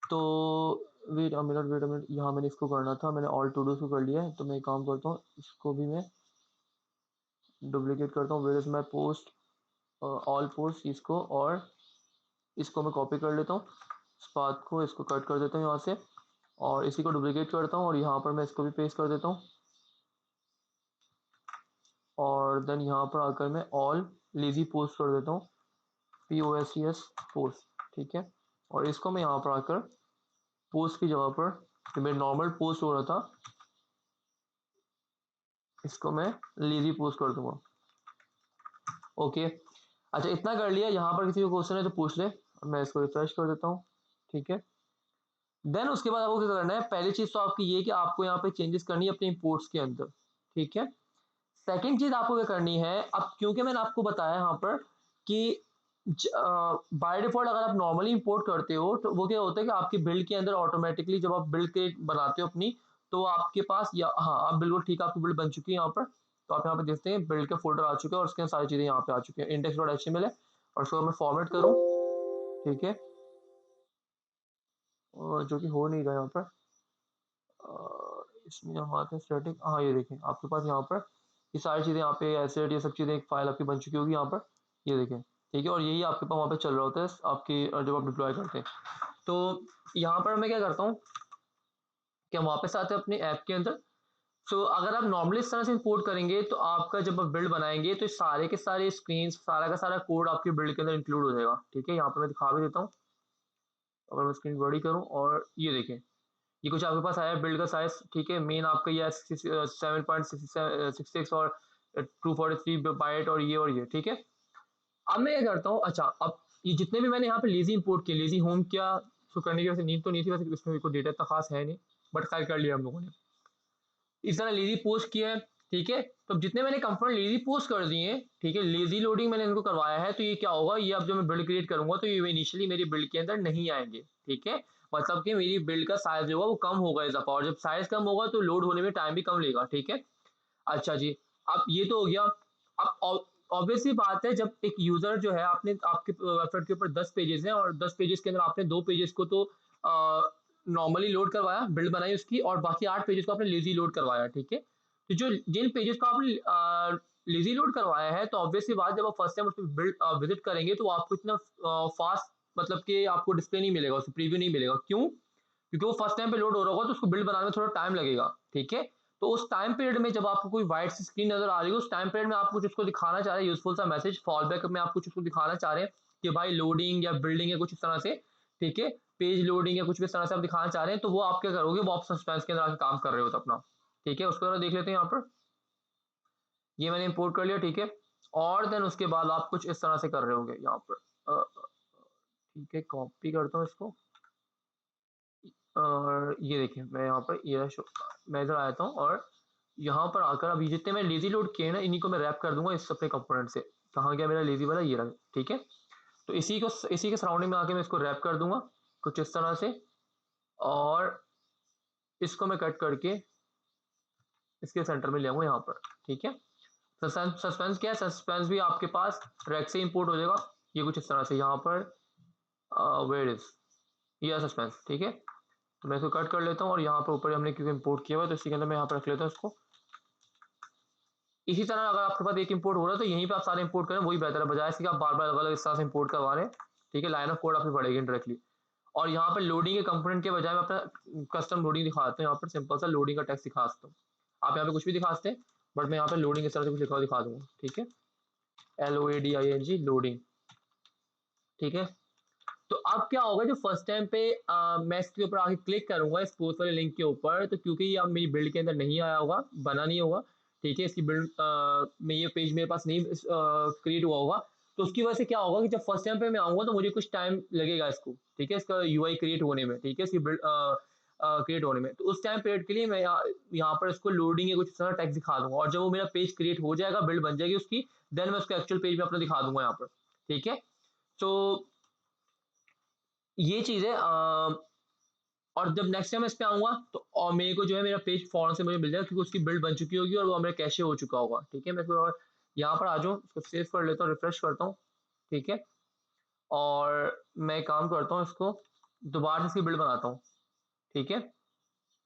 तो वेट अ मिनट, यहाँ मैंने इसको करना था, मैंने ऑल टू डूज को कर लिया है, तो मैं एक काम करता हूँ, इसको भी मैं डुप्लीकेट करता हूँ। Where is my post, all post, इसको और इसको मैं कॉपी कर लेता हूँ, इस पाथ को इसको कट कर देता हूँ यहाँ से और इसी को डुप्लीकेट करता हूँ और यहाँ पर मैं इसको भी पेस्ट कर देता हूँ और देन यहाँ पर आकर मैं ऑल लेजी पोस्ट कर देता हूँ, POSTS पोस्ट। ठीक है, और इसको मैं यहाँ पर आकर पोस्ट की जगह पर जो मेरे नॉर्मल पोस्ट हो रहा था इसको मैं लेजी पोस्ट कर दूंगा। ओके, अच्छा इतना कर लिया। यहाँ पर किसी को क्वेश्चन है तो पूछ ले, मैं इसको रिफ्रेश कर देता हूँ। ठीक है, देन उसके बाद आपको क्या करना है, पहली चीज तो आपकी ये कि आपको यहाँ पे चेंजेस करनी है अपने इंपोर्ट्स के अंदर, ठीक है। सेकंड चीज आपको क्या करनी है, अब क्योंकि मैंने आपको बताया यहाँ पर कि बाय डिफॉल्ट अगर आप नॉर्मली इंपोर्ट करते हो तो वो क्या होता है कि आपकी बिल्ड के अंदर ऑटोमेटिकली जब आप बिल्ड के बनाते हो अपनी, तो आपके पास या हाँ आप बिल्कुल ठीक है, आपकी बिल्ड बन चुकी है यहाँ पर। तो आप यहाँ पे देखते हैं बिल्ड का फोल्डर आ चुका है और उसके अंदर सारी चीजें यहाँ पे आ चुकी है, इंडेक्स डॉट एचटीएमएल है और उसको मैं फॉर्मेट करूँ, ठीक है, और जो कि हो नहीं रहा यहाँ पर। इसमें हम आते हैं स्टैटिक, हाँ ये देखें आपके पास यहाँ पर ये सारी चीज़ें यहाँ पे एसेट ये सब चीज़ें एक फाइल आपकी बन चुकी होगी यहाँ पर, ये देखें, ठीक है। और यही आपके पास वहाँ पे चल रहा होता है आपकी जब आप डिप्लॉय करते हैं। तो यहाँ पर मैं क्या करता हूँ कि हम वापस आते हैं अपने ऐप के अंदर। सो अगर आप नॉर्मली इस तरह से इंपोर्ट करेंगे तो आपका जब आप बिल्ड बनाएंगे तो सारे के सारे स्क्रीन सारा का सारा कोड आपके बिल्ड के अंदर इंक्लूड हो जाएगा, ठीक है। यहाँ पर मैं दिखा भी देता हूँ, अगर मैं स्क्रीन बड़ी करूँ और ये देखें, ये कुछ आपके पास आया बिल्ड का साइज, ठीक है। मेन आपका ये 7.66 और 243 बाइट और ये, ठीक है। अब मैं क्या करता हूँ, अच्छा अब ये जितने भी मैंने यहाँ पे लेजी इंपोर्ट किए, लेजी होम किया, उसको करने की वैसे नीड तो नहीं थी, वैसे इसमें कोई डेटा इतना खास है नहीं, बट खैर कर लिया हम लोगों ने। इस तरह लेजी पोस्ट किया है, ठीक है। तो अब जितने मैंने कंफर्ट लेजी पोस्ट कर दिए हैं, ठीक है, लेजी लोडिंग मैंने इनको करवाया है, तो ये क्या होगा, ये अब जब मैं बिल्ड क्रिएट करूंगा तो ये इनिशियली मेरी बिल्ड के अंदर नहीं आएंगे, ठीक है। मतलब कि मेरी बिल्ड का साइज जो होगा वो कम होगा इस दफा, और जब साइज कम होगा तो लोड होने में टाइम भी कम लेगा, ठीक है। अच्छा जी, अब ये तो हो गया। अब ऑब्वियसली बात है, जब एक यूजर जो है, आपने आपके वेबसाइट के ऊपर 10 पेजेस हैं और 10 पेजेस के अंदर आपने 2 पेजेस को तो नॉर्मली लोड करवाया, बिल्ड बनाई उसकी, और बाकी 8 पेजेस को आपने लेजी लोड करवाया, ठीक है। तो जो जिन पेजेस को आपने लेजी लोड करवाया है, तो ऑब्वियसली बात, जब आप फर्स्ट टाइम उसको बिल्ड विजिट करेंगे तो आपको इतना फास्ट मतलब कि आपको डिस्प्ले नहीं मिलेगा, उसको प्रीव्यू नहीं मिलेगा, क्यों? क्योंकि वो फर्स्ट टाइम पे लोड हो रहा होगा तो उसको बिल्ड बनाने में थोड़ा टाइम लगेगा, ठीक है। तो उस टाइम पीरियड में जब आपको कोई व्हाइट सी स्क्रीन नजर आ रही है, उस टाइम पीरियड में आप कुछ उसको दिखाना चाह रहे हैं, यूजफुल सा मैसेज फॉल बैक में आप कुछ उसको दिखाना चाह रहे हैं कि भाई लोडिंग या बिल्डिंग या कुछ इस तरह से, ठीक है, पेज लोडिंग या कुछ भी इस तरह से आप दिखाना चाह रहे हैं, तो वो आप क्या करोगे, वो आप सस्पेंस के अंदर आके काम कर रहे हो अपना, ठीक है। उसको जरा देख लेते हैं यहाँ पर, ये मैंने इंपोर्ट कर लिया, ठीक है। और देन उसके बाद आप कुछ इस तरह से कर रहे होंगे यहाँ पर, ठीक है, कॉपी करता हूँ इसको, और ये देखिए मैं यहाँ पर ये मैं इधर आया हूँ और यहाँ पर आकर अभी जितने मैं लेजी लोड किए ना, इन्हीं को मैं रैप कर दूंगा इस अपने कंपोनेंट से। कहाँ गया मेरा लेजी वाला, ये रहा, ठीक है। तो इसी के सराउंडिंग में आके मैं इसको रैप कर दूंगा कुछ इस तरह से, और इसको मैं कट करके इसके सेंटर में ले आऊंगा यहाँ पर, ठीक है। सस्पेंस क्या है, सस्पेंस भी आपके पास रैक से इंपोर्ट हो जाएगा, ये कुछ इस तरह से यहाँ पर, वेयर इज ये सस्पेंस, ठीक है। तो मैं इसको कट कर लेता हूँ और यहाँ पर ऊपर हमने क्योंकि इंपोर्ट किया हुआ है तो इसी के अंदर मैं यहाँ पर रख लेता हूँ इसको। इसी तरह अगर आपके पास एक इंपोर्ट हो रहा है तो यहीं पे आप सारे इंपोर्ट करें, वही बेहतर है, बजाय इसके कि आप बार बार अलग अलग इस तरह से इंपोर्ट करवा रहे हैं, ठीक है। लाइन ऑफ कोड आपकी पड़ेगी डायरेक्टली। और यहाँ पर लोडिंग के कंपोनेंट के बजाय मैं अपना कस्टम लोडिंग दिखा देता हूँ, यहाँ पर सिंपल सा लोडिंग का टेक्स्ट दिखा सकता हूँ। आप यहाँ पे कुछ भी दिखा सकते हैं, बट मैं यहाँ पे लोडिंग इस तरह से कुछ लिखा हुआ दिखा दूंगा, ठीक है, LOADING, ठीक है। तो अब क्या होगा, जो फर्स्ट टाइम पे मैं इसके ऊपर आके क्लिक करूंगा इस पोस्ट वाले लिंक के ऊपर, तो क्योंकि ये अब मेरी बिल्ड के अंदर नहीं आया होगा, बना नहीं होगा, ठीक है, इसकी बिल्ड में ये पेज मेरे पास नहीं क्रिएट हुआ होगा, तो उसकी वजह से क्या होगा कि जब फर्स्ट टाइम पे मैं आऊंगा तो मुझे कुछ टाइम लगेगा इसको, ठीक है, इसका यूआई क्रिएट होने में, ठीक है, इसकी बिल्ड क्रिएट होने में। तो उस टाइम पीरियड के लिए मैं यहाँ पर इसको लोडिंग या कुछ तरह टेक्स्ट दिखा दूंगा, और जब वो मेरा पेज क्रिएट हो जाएगा, बिल्ड बन जाएगी उसकी, देन मैं उसको एक्चुअल पेज में अपना दिखा दूंगा यहाँ पर, ठीक है। तो ये चीज है, और जब नेक्स्ट टाइम इस पे आऊंगा तो और मेरे को जो है मेरा पेज फौरन से मुझे मिल जाएगा, क्योंकि उसकी बिल्ड बन चुकी होगी और वो मेरा कैशे हो चुका होगा, ठीक है। मैं इसको और यहाँ पर आ जाऊँ, इसको सेव कर लेता हूँ, रिफ्रेश करता हूँ, ठीक है। और मैं काम करता हूँ, इसको दोबारा से इसकी बिल्ड बनाता हूँ, ठीक है।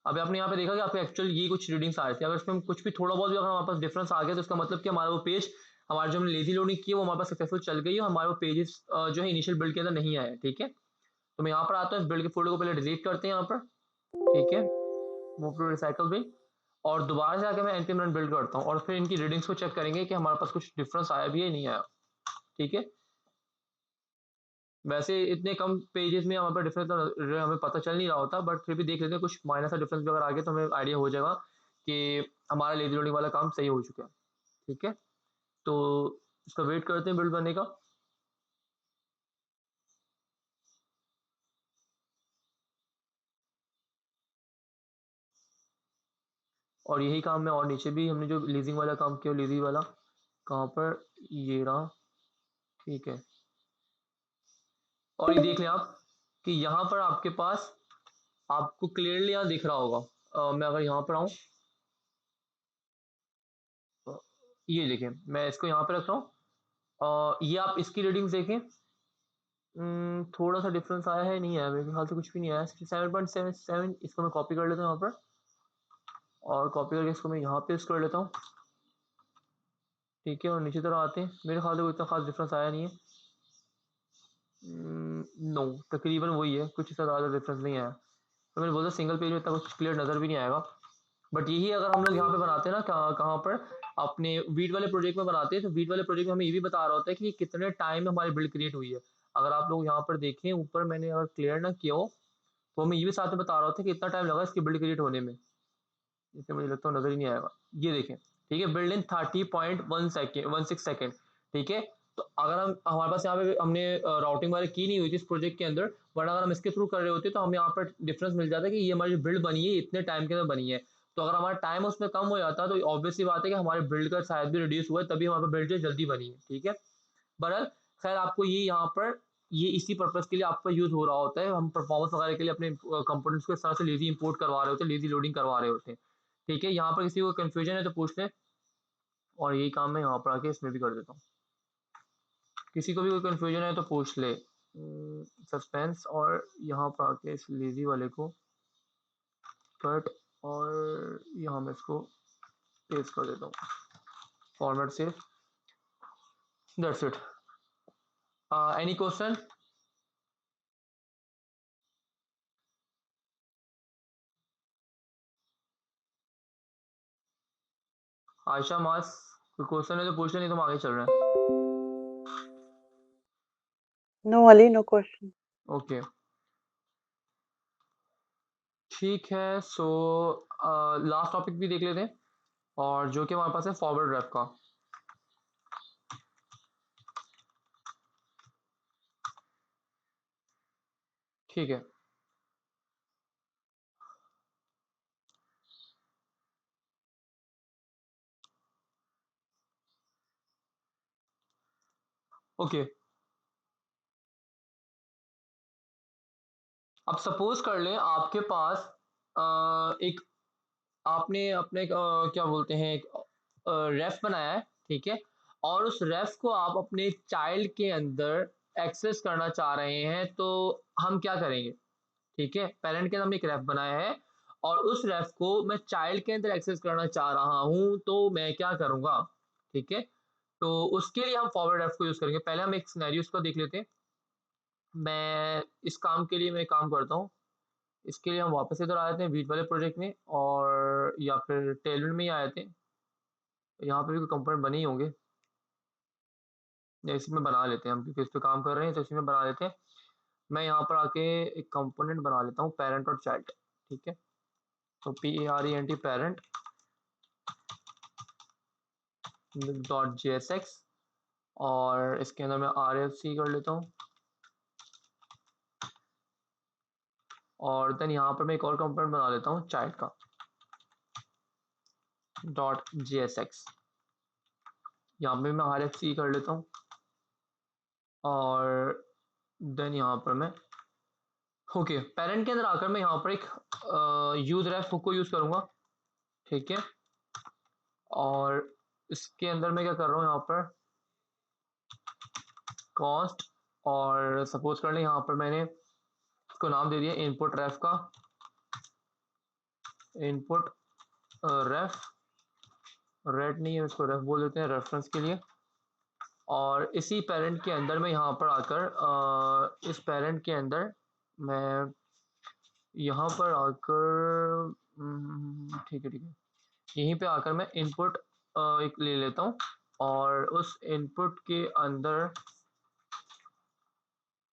अभी आपने यहाँ पे देखा कि आपको एक्चुअल ये कुछ रीडिंग्स आ रही थी, अगर इसमें कुछ भी थोड़ा बहुत भी अगर हमारे पास डिफरेंस आ गया तो इसका मतलब कि हमारा वो पेज, हमारा जो हमने लेजी लोडिंग की है वो हमारे पास सक्सेसफुल चल गई है, और हमारे वो पेजेस जो है इनिशियल बिल्ड के अंदर नहीं आए, ठीक है। तो मैं यहाँ पर आता हूँ, इस बिल्ड के फोल्डर को पहले डिलीट करते हैं यहाँ पर, ठीक है, मूव टू रिसाइकल बिन, और दोबारा से आके मैं npm रन बिल्ड करता हूँ और फिर इनकी रीडिंग्स को चेक करेंगे कि हमारे पास कुछ डिफरेंस आया भी है नहीं आया, ठीक है। वैसे इतने कम पेजेस में हमारे पास डिफरेंस तो हमें पता चल नहीं रहा होता, बट फिर भी देख लेते हैं, कुछ माइनर सा डिफरेंस भी अगर आ गया तो हमें आइडिया हो जाएगा कि हमारा लेजी लोडिंग वाला काम सही हो चुका है, ठीक है। तो इसका वेट करते हैं बिल्ड बनने का। और यही काम है, और नीचे भी हमने जो लीजिंग वाला काम किया, लीजिंग वाला कहाँ पर, ये रहा, ठीक है। और ये देख लें आप कि यहाँ पर आपके पास, आपको क्लियरली यहाँ दिख रहा होगा। मैं अगर यहाँ पर आऊँ, ये देखें, मैं इसको यहाँ पे रख रहा हूँ, ये आप इसकी रीडिंग्स देखें। थोड़ा सा डिफरेंस आया है, नहीं आया मेरे ख्याल से, कुछ भी नहीं आया। 7.77, इसको मैं कॉपी कर लेता हूँ यहाँ पर, और कॉपी करके इसको मैं यहाँ पे पेस्ट कर लेता हूँ, ठीक है। और नीचे तरह आते हैं, मेरे ख्याल से कोई इतना खास डिफरेंस आया नहीं है। नो, तकरीबन वही है, कुछ इसका ज़्यादा डिफरेंस नहीं आया। तो मैंने बोला सिंगल पेज में इतना कुछ क्लियर नज़र भी नहीं आएगा। बट यही अगर हम लोग यहाँ पे बनाते हैं ना, कहाँ पर अपने वीट वाले प्रोजेक्ट में बनाते हैं, तो वीट वाले प्रोजेक्ट में हमें ये भी बता रहा होता है कि कितने टाइम में हमारी बिल्ड क्रिएट हुई है। अगर आप लोग यहाँ पर देखें ऊपर, मैंने अगर क्लियर ना किया हो, तो हमें ये भी साथ में बता रहा होता है कि इतना टाइम लगा इसकी बिल्ड क्रिएट होने में। इससे मुझे लगता है नजर ही नहीं आएगा, ये देखें, ठीक है। बिल्ड इन 30.16 सेकेंड, ठीक है। तो अगर हम, हमारे पास यहाँ पे हमने राउटिंग वाले की नहीं हुई थी इस प्रोजेक्ट के अंदर, बट अगर हम इसके थ्रू कर रहे होते तो हमें यहाँ पर डिफरेंस मिल जाता है कि ये हमारी बिल्ड बनी है, इतने टाइम के अंदर बनी है। तो अगर हमारा टाइम उसमें कम हो जाता तो ऑब्वियसली बात है कि हमारे बिल्ड का शायद भी रिड्यूस हुआ है, तभी हमारे बिल्ड जो जल्दी बनी है, ठीक है। बहरहाल, खैर आपको ये यहाँ पर, ये इसी पर्पस के लिए आपका यूज हो रहा होता है। हम परफॉर्मेंस वगैरह के लिए अपने कंपोनेंट्स को इस तरह से लेजी इंपोर्ट करवा रहे होते हैं, लेजी लोडिंग करवा रहे होते हैं, ठीक है। यहाँ पर किसी को कंफ्यूजन है तो पूछ लें, और यही काम मैं यहाँ पर आके इसमें भी कर देता हूँ। किसी को भी कोई कंफ्यूजन है तो पूछ ले, सस्पेंस। और यहाँ पर आके इस लेजी वाले को कट, और यहाँ मैं इसको पेस्ट कर देता हूँ, फॉर्मेट से, that's it. Any question? Ayesha मास, कोई क्वेश्चन है तो पूछ ले, नहीं तो हम आगे चल रहे हैं। No, Ali, no question. Okay, ठीक है। सो लास्ट टॉपिक भी देख लेते हैं, और जो कि हमारे पास है फॉरवर्ड ड्राफ्ट का, ठीक है। ओके, अब सपोज कर लें आपके पास एक, आपने अपने क्या बोलते हैं, एक रेफ बनाया है, ठीक है। और उस रेफ को आप अपने चाइल्ड के अंदर एक्सेस करना चाह रहे हैं, तो हम क्या करेंगे, ठीक है। पेरेंट के अंदर हमने एक रेफ बनाया है, और उस रेफ को मैं चाइल्ड के अंदर एक्सेस करना चाह रहा हूं, तो मैं क्या करूंगा, ठीक है। तो उसके लिए हम फॉरवर्ड रेफ को यूज करेंगे। पहले हम एक सिनेरियो इसको देख लेते हैं। मैं इस काम के लिए मैं काम करता हूँ, इसके लिए हम वापस इधर आ जाते हैं वीट वाले प्रोजेक्ट में, और या फिर टेलमेंट में ही आ जाते हैं। यहाँ पे भी कोई कंपोनेंट बने ही होंगे, या इसी में बना लेते हैं हम, क्योंकि इस पे काम कर रहे हैं तो इसी में बना लेते हैं। मैं यहाँ पर आके एक कंपोनेंट बना लेता हूँ, पेरेंट और चाइल्ड, ठीक है। तो PARENT पेरेंट डॉट JSX, और इसके अंदर मैं RFC कर लेता हूँ, और देन यहाँ पर मैं एक और कंपोनेंट बना लेता हूँ चाइल्ड का, डॉट JSX। यहाँ पे मैं RFC कर लेता हूँ, और देन यहाँ पर मैं, ओके, पेरेंट के अंदर आकर मैं यहाँ पर एक यूज रेफ को यूज करूंगा, ठीक है। और इसके अंदर मैं क्या कर रहा हूँ, यहाँ पर कॉस्ट, और सपोज कर लें यहाँ पर मैंने इसको नाम दे दिया इनपुट रेफ का, इनपुट रेफ, रेट नहीं है, इसको रेफ बोल देते हैं रेफरेंस के लिए। और इसी पेरेंट के अंदर मैं यहाँ पर आकर इस पेरेंट के अंदर मैं यहाँ पर आकर, ठीक है, ठीक है, यहीं पे आकर मैं इनपुट एक ले लेता हूँ, और उस इनपुट के अंदर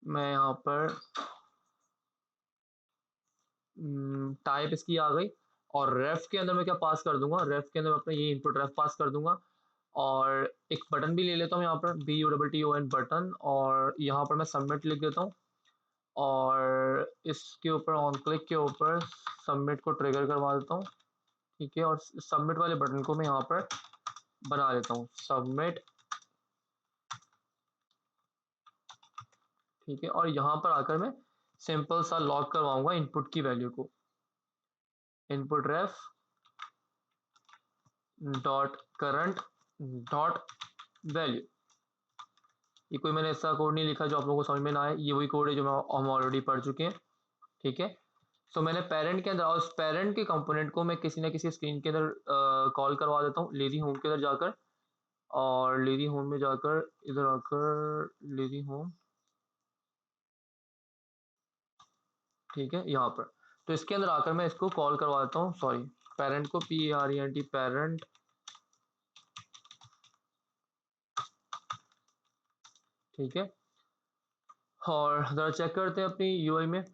मैं यहाँ पर टाइप इसकी आ गई, और रेफ के अंदर मैं क्या पास कर दूंगा, रेफ के अंदर मैं अपना ये इनपुट रेफ पास कर दूंगा। और एक बटन भी ले लेता हूँ यहाँ पर, BUTTON बटन, और यहाँ पर मैं सबमिट लिख देता हूँ, और इसके ऊपर ऑन क्लिक के ऊपर सबमिट को ट्रिगर करवा देता हूँ, ठीक है, और सबमिट वाले बटन को मैं यहाँ पर बना लेता हूँ सबमिट, ठीक है। और यहाँ पर आकर मैं सिंपल सा लॉग करवाऊंगा इनपुट की वैल्यू को, इनपुट रेफ डॉट करंट डॉट वैल्यू। ये कोई मैंने ऐसा कोड नहीं लिखा जो आप लोगों को समझ में ना आए, ये वही कोड है जो हम ऑलरेडी पढ़ चुके हैं, ठीक है। तो मैंने पेरेंट के अंदर, और उस पेरेंट के कंपोनेंट को मैं किसी ना किसी स्क्रीन के अंदर कॉल करवा देता हूँ लेडी होम के अंदर जाकर, और लेडी होम में जाकर इधर आकर लेडी होम, ठीक है, यहाँ पर। तो इसके अंदर आकर मैं इसको कॉल करवा देता हूँ, सॉरी, पेरेंट को PARENT पेरेंट, ठीक है। और ज़रा चेक करते हैं अपनी यूआई में,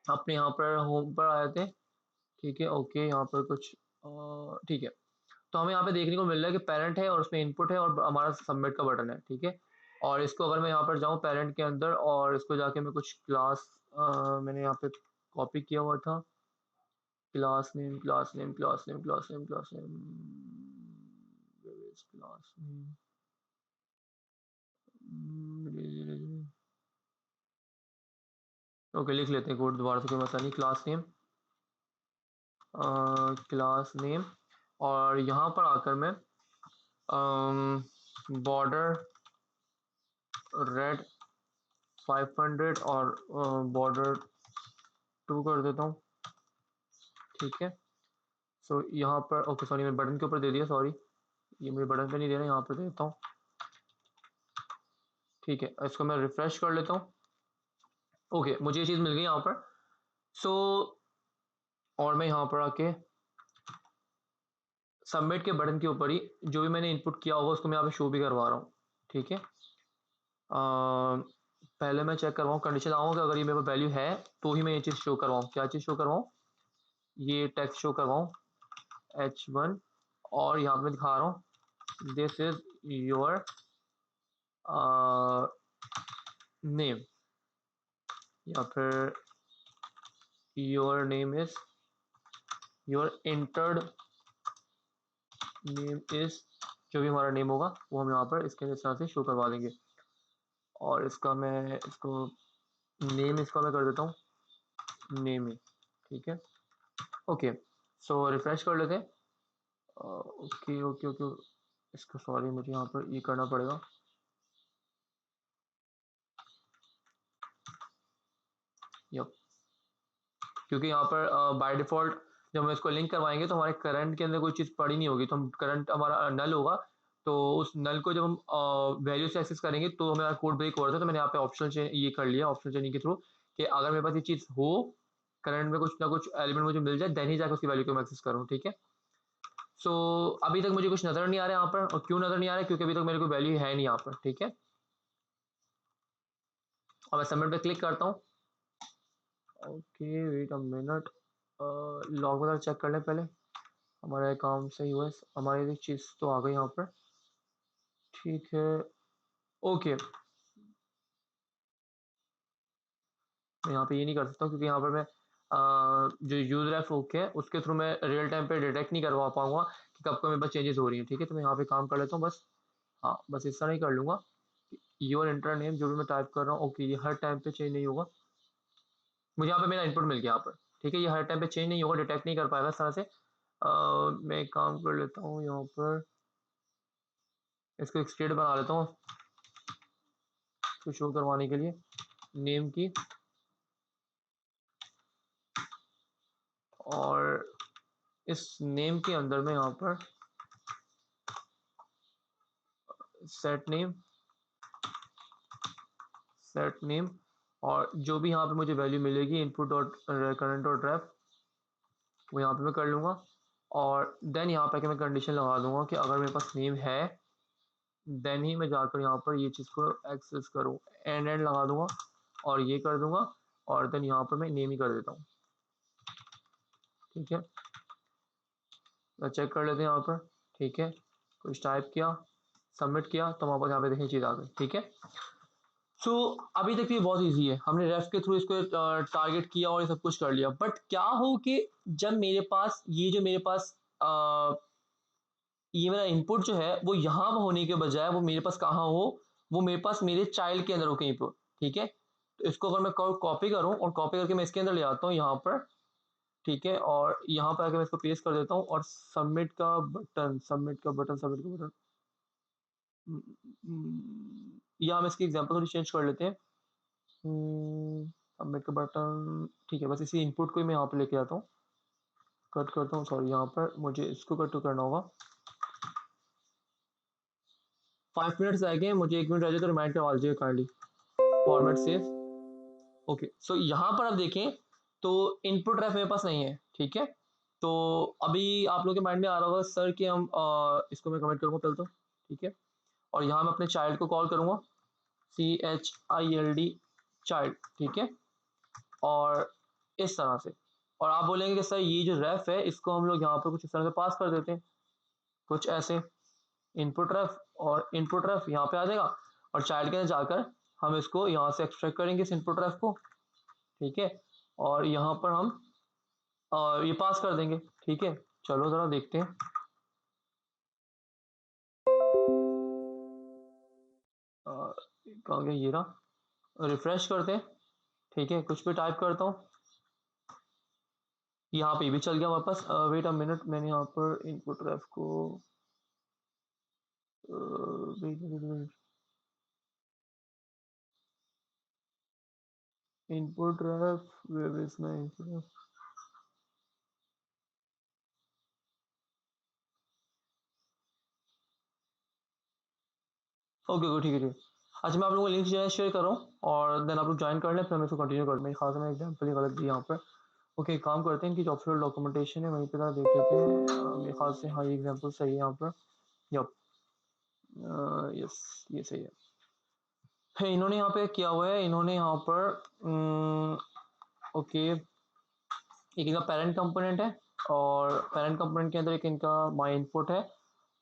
अपने यहाँ पर होम पर आए थे, ठीक है, ओके। यहाँ पर कुछ ठीक है। तो हमें यहाँ पे देखने को मिल रहा है कि पेरेंट है और उसमें इनपुट है और हमारा सबमिट का बटन है, ठीक है। और इसको अगर मैं यहाँ पर जाऊँ पेरेंट के अंदर और इसको जाके मैं कुछ क्लास, मैंने यहाँ पे कॉपी किया हुआ था, class name class name class name class name class name class name, okay, लिख लेते हैं कोड दोबारा से, कोई मसला नहीं। क्लास नेम, क्लास नेम, और यहाँ पर आकर मैं बॉर्डर रेड 500 और बॉर्डर 2 कर देता हूँ, ठीक है। सो यहाँ पर ओके, सॉरी मैं बटन के ऊपर दे दिया, सॉरी, ये मुझे बटन पे नहीं दे रहा, यहाँ पर दे देता हूँ, ठीक है। इसको मैं रिफ्रेश कर लेता हूँ, ओके, मुझे ये चीज़ मिल गई यहाँ पर। सो और मैं यहाँ पर आके सबमिट के बटन के ऊपर ही जो भी मैंने इनपुट किया होगा उसको मैं यहाँ पे शो भी करवा रहा हूँ, ठीक है। पहले मैं चेक करवाऊँ, कंडीशन आऊँ कि अगर ये मेरे पास वैल्यू है तो ही मैं ये चीज़ शो करवाऊँ। क्या चीज़ शो करवाऊँ? ये टेक्स्ट शो करवाऊँ H1, और यहाँ पे मैं दिखा रहा हूँ दिस इज योर नेम, या फिर your name is, your entered name is, जो भी हमारा नेम होगा वो हम यहाँ पर इसके इस तरह से शो करवा देंगे। और इसका मैं इसको नेम, इसका मैं कर देता हूँ नेम ही, ठीक है, ओके। सो रिफ्रेश कर लेते हैं, ओके ओके ओके। इसको सॉरी मुझे यहाँ पर ये करना पड़ेगा, यप, क्योंकि यहाँ पर बाय डिफ़ॉल्ट जब हम इसको लिंक करवाएंगे तो हमारे करंट के अंदर कोई चीज़ पड़ी नहीं होगी, तो हम करंट हमारा नल होगा, तो उस नल को जब हम वैल्यू से एक्सेस करेंगे तो हमारा कोड ब्रेक हो रहा था। तो मैंने यहाँ पे ऑप्शनल चेंज ये कर लिया, ऑप्शनल चेंजिंग के थ्रू, कि अगर मेरे पास ये चीज़ हो, करंट में कुछ ना कुछ एलिमेंट मुझे मिल जाए, देन ही जाकर उसकी वैल्यू को मैं एक्सेस करूँ, ठीक है। सो अभी तक मुझे कुछ नज़र नहीं आ रहा है यहाँ पर, और क्यों नज़र नहीं आ रहा है? क्योंकि अभी तक मेरे कोई वैल्यू है नहीं यहाँ पर, ठीक है। और मैं सबमिट पे क्लिक करता हूँ, okay wait a minute, log वगैरह चेक कर लें पहले, हमारा काम सही हुआ, हमारी चीज़ तो आ गई यहाँ पर, ठीक है, ओके। मैं यहाँ पे ये नहीं कर सकता क्योंकि यहाँ पर मैं जो यूजर एफ ओके है उसके थ्रू मैं रियल टाइम पे डिटेक्ट नहीं करवा पाऊंगा कि कब को मेरे पास चेंजेस हो रही हैं, ठीक है। तो मैं यहाँ पे काम कर लेता हूँ बस, हाँ बस इस तरह ही कर लूँगा। योर इंटर नेम जो भी मैं टाइप कर रहा हूँ, ओके, ये हर टाइम पे चेंज नहीं होगा, मुझे यहाँ पे मेरा इनपुट मिल गया यहाँ पर, ठीक है। ये हर टाइम पे चेंज नहीं होगा, डिटेक्ट नहीं कर पाएगा इस तरह से। मैं एक काम कर लेता हूँ यहाँ पर, इसको एक स्टेट बना लेता हूँ इसको शो करवाने के लिए, नेम की, और इस नेम के अंदर में यहाँ पर सेट नेम, और जो भी यहाँ पे मुझे वैल्यू मिलेगी इनपुट डॉट करंट डॉट रेफ, वो यहाँ पे मैं कर लूँगा। और देन यहाँ पे मैं कंडीशन लगा दूंगा कि अगर मेरे पास नेम है देन ही मैं जाकर यहाँ पर ये चीज़ को एक्सेस करूँ, एंड लगा दूंगा और ये कर दूंगा, और देन यहाँ पर मैं नेम ही कर देता हूँ, ठीक है। तो चेक कर लेते हैं यहाँ पर, ठीक है, कुछ टाइप किया, सबमिट किया, तो हमारे पास यहाँ पे देखिए चीज़ आ गई, ठीक है। सो अभी तक ये बहुत इजी है, हमने रेफ के थ्रू इसको टारगेट किया और ये सब कुछ कर लिया। बट क्या हो कि जब मेरे पास ये जो मेरे पास ये मेरा इनपुट जो है वो यहाँ होने के बजाय वो मेरे पास कहाँ हो, वो मेरे पास मेरे चाइल्ड के अंदर हो कहीं पर, ठीक है। तो इसको अगर मैं कॉपी करूँ और कॉपी करके मैं इसके अंदर ले आता हूँ यहाँ पर, ठीक है, और यहाँ पर आके मैं इसको पेस्ट कर देता हूँ और सबमिट का बटन या हम इसकी एग्जांपल थोड़ी चेंज कर लेते हैं। सबमिट का बटन, ठीक है, बस इसी इनपुट को ही मैं यहाँ पे लेके आता हूँ, कट करता हूँ, सॉरी यहाँ पर मुझे इसको कट तो करना होगा। 5 मिनट्स रह गए, मुझे 1 मिनट रह जाए तो रिमाइंड करवा दीजिए kindly. Format save, okay. So यहाँ पर आप देखें तो इनपुट रेफ मेरे पास नहीं है, ठीक है। तो अभी आप लोगों के माइंड में आ रहा होगा सर कि हम इसको मैं कमेंट करूँगा पहले तो, ठीक है। और यहाँ मैं अपने चाइल्ड को कॉल करूँगा, CHILD चाइल्ड, ठीक है, और इस तरह से। और आप बोलेंगे कि सर ये जो रेफ है इसको हम लोग यहाँ पर कुछ इस तरह से पास कर देते हैं, कुछ ऐसे इनपुट रेफ, और इनपुट रेफ यहाँ पे आ जाएगा और चाइल्ड के अंदर जाकर हम इसको यहाँ से एक्सट्रैक्ट करेंगे इस इनपुट रेफ को, ठीक है, और यहाँ पर हम ये पास कर देंगे, ठीक है। चलो जरा देखते हैं, कहाँ गया ये रहा, रिफ्रेश करते हैं, ठीक है, कुछ भी टाइप करता हूँ, यहाँ पे भी चल गया वापस। वेट अ मिनट, मैंने यहाँ पर इनपुट रेफ को wait input ref, where is my input ref, okay okay, ठीक है ठीक है। अच्छा, मैं आप लोगों को लिंक शेयर कर रहा हूँ और देन आप लोग ज्वाइन कर लें, फिर मैं इसको कंटिन्यू कर, मेरे ख्याल से मैं एग्जाम्पल ही गलत दी यहाँ पर। ओके, एक काम करते हैं कि जो ऑफिशियल डॉक्यूमेंटेशन है वहीं पे देख लेते हैं। मेरे ख्याल से हाँ ये एग्जाम्पल सही है यहाँ पर। यप, यस, ये सही है। इन्होंने यहाँ पे किया हुआ है, इन्होंने यहाँ पर ओके, एक इनका पेरेंट कंपोनेंट है और पेरेंट कंपोनेंट के अंदर एक इनका माई इनपुट है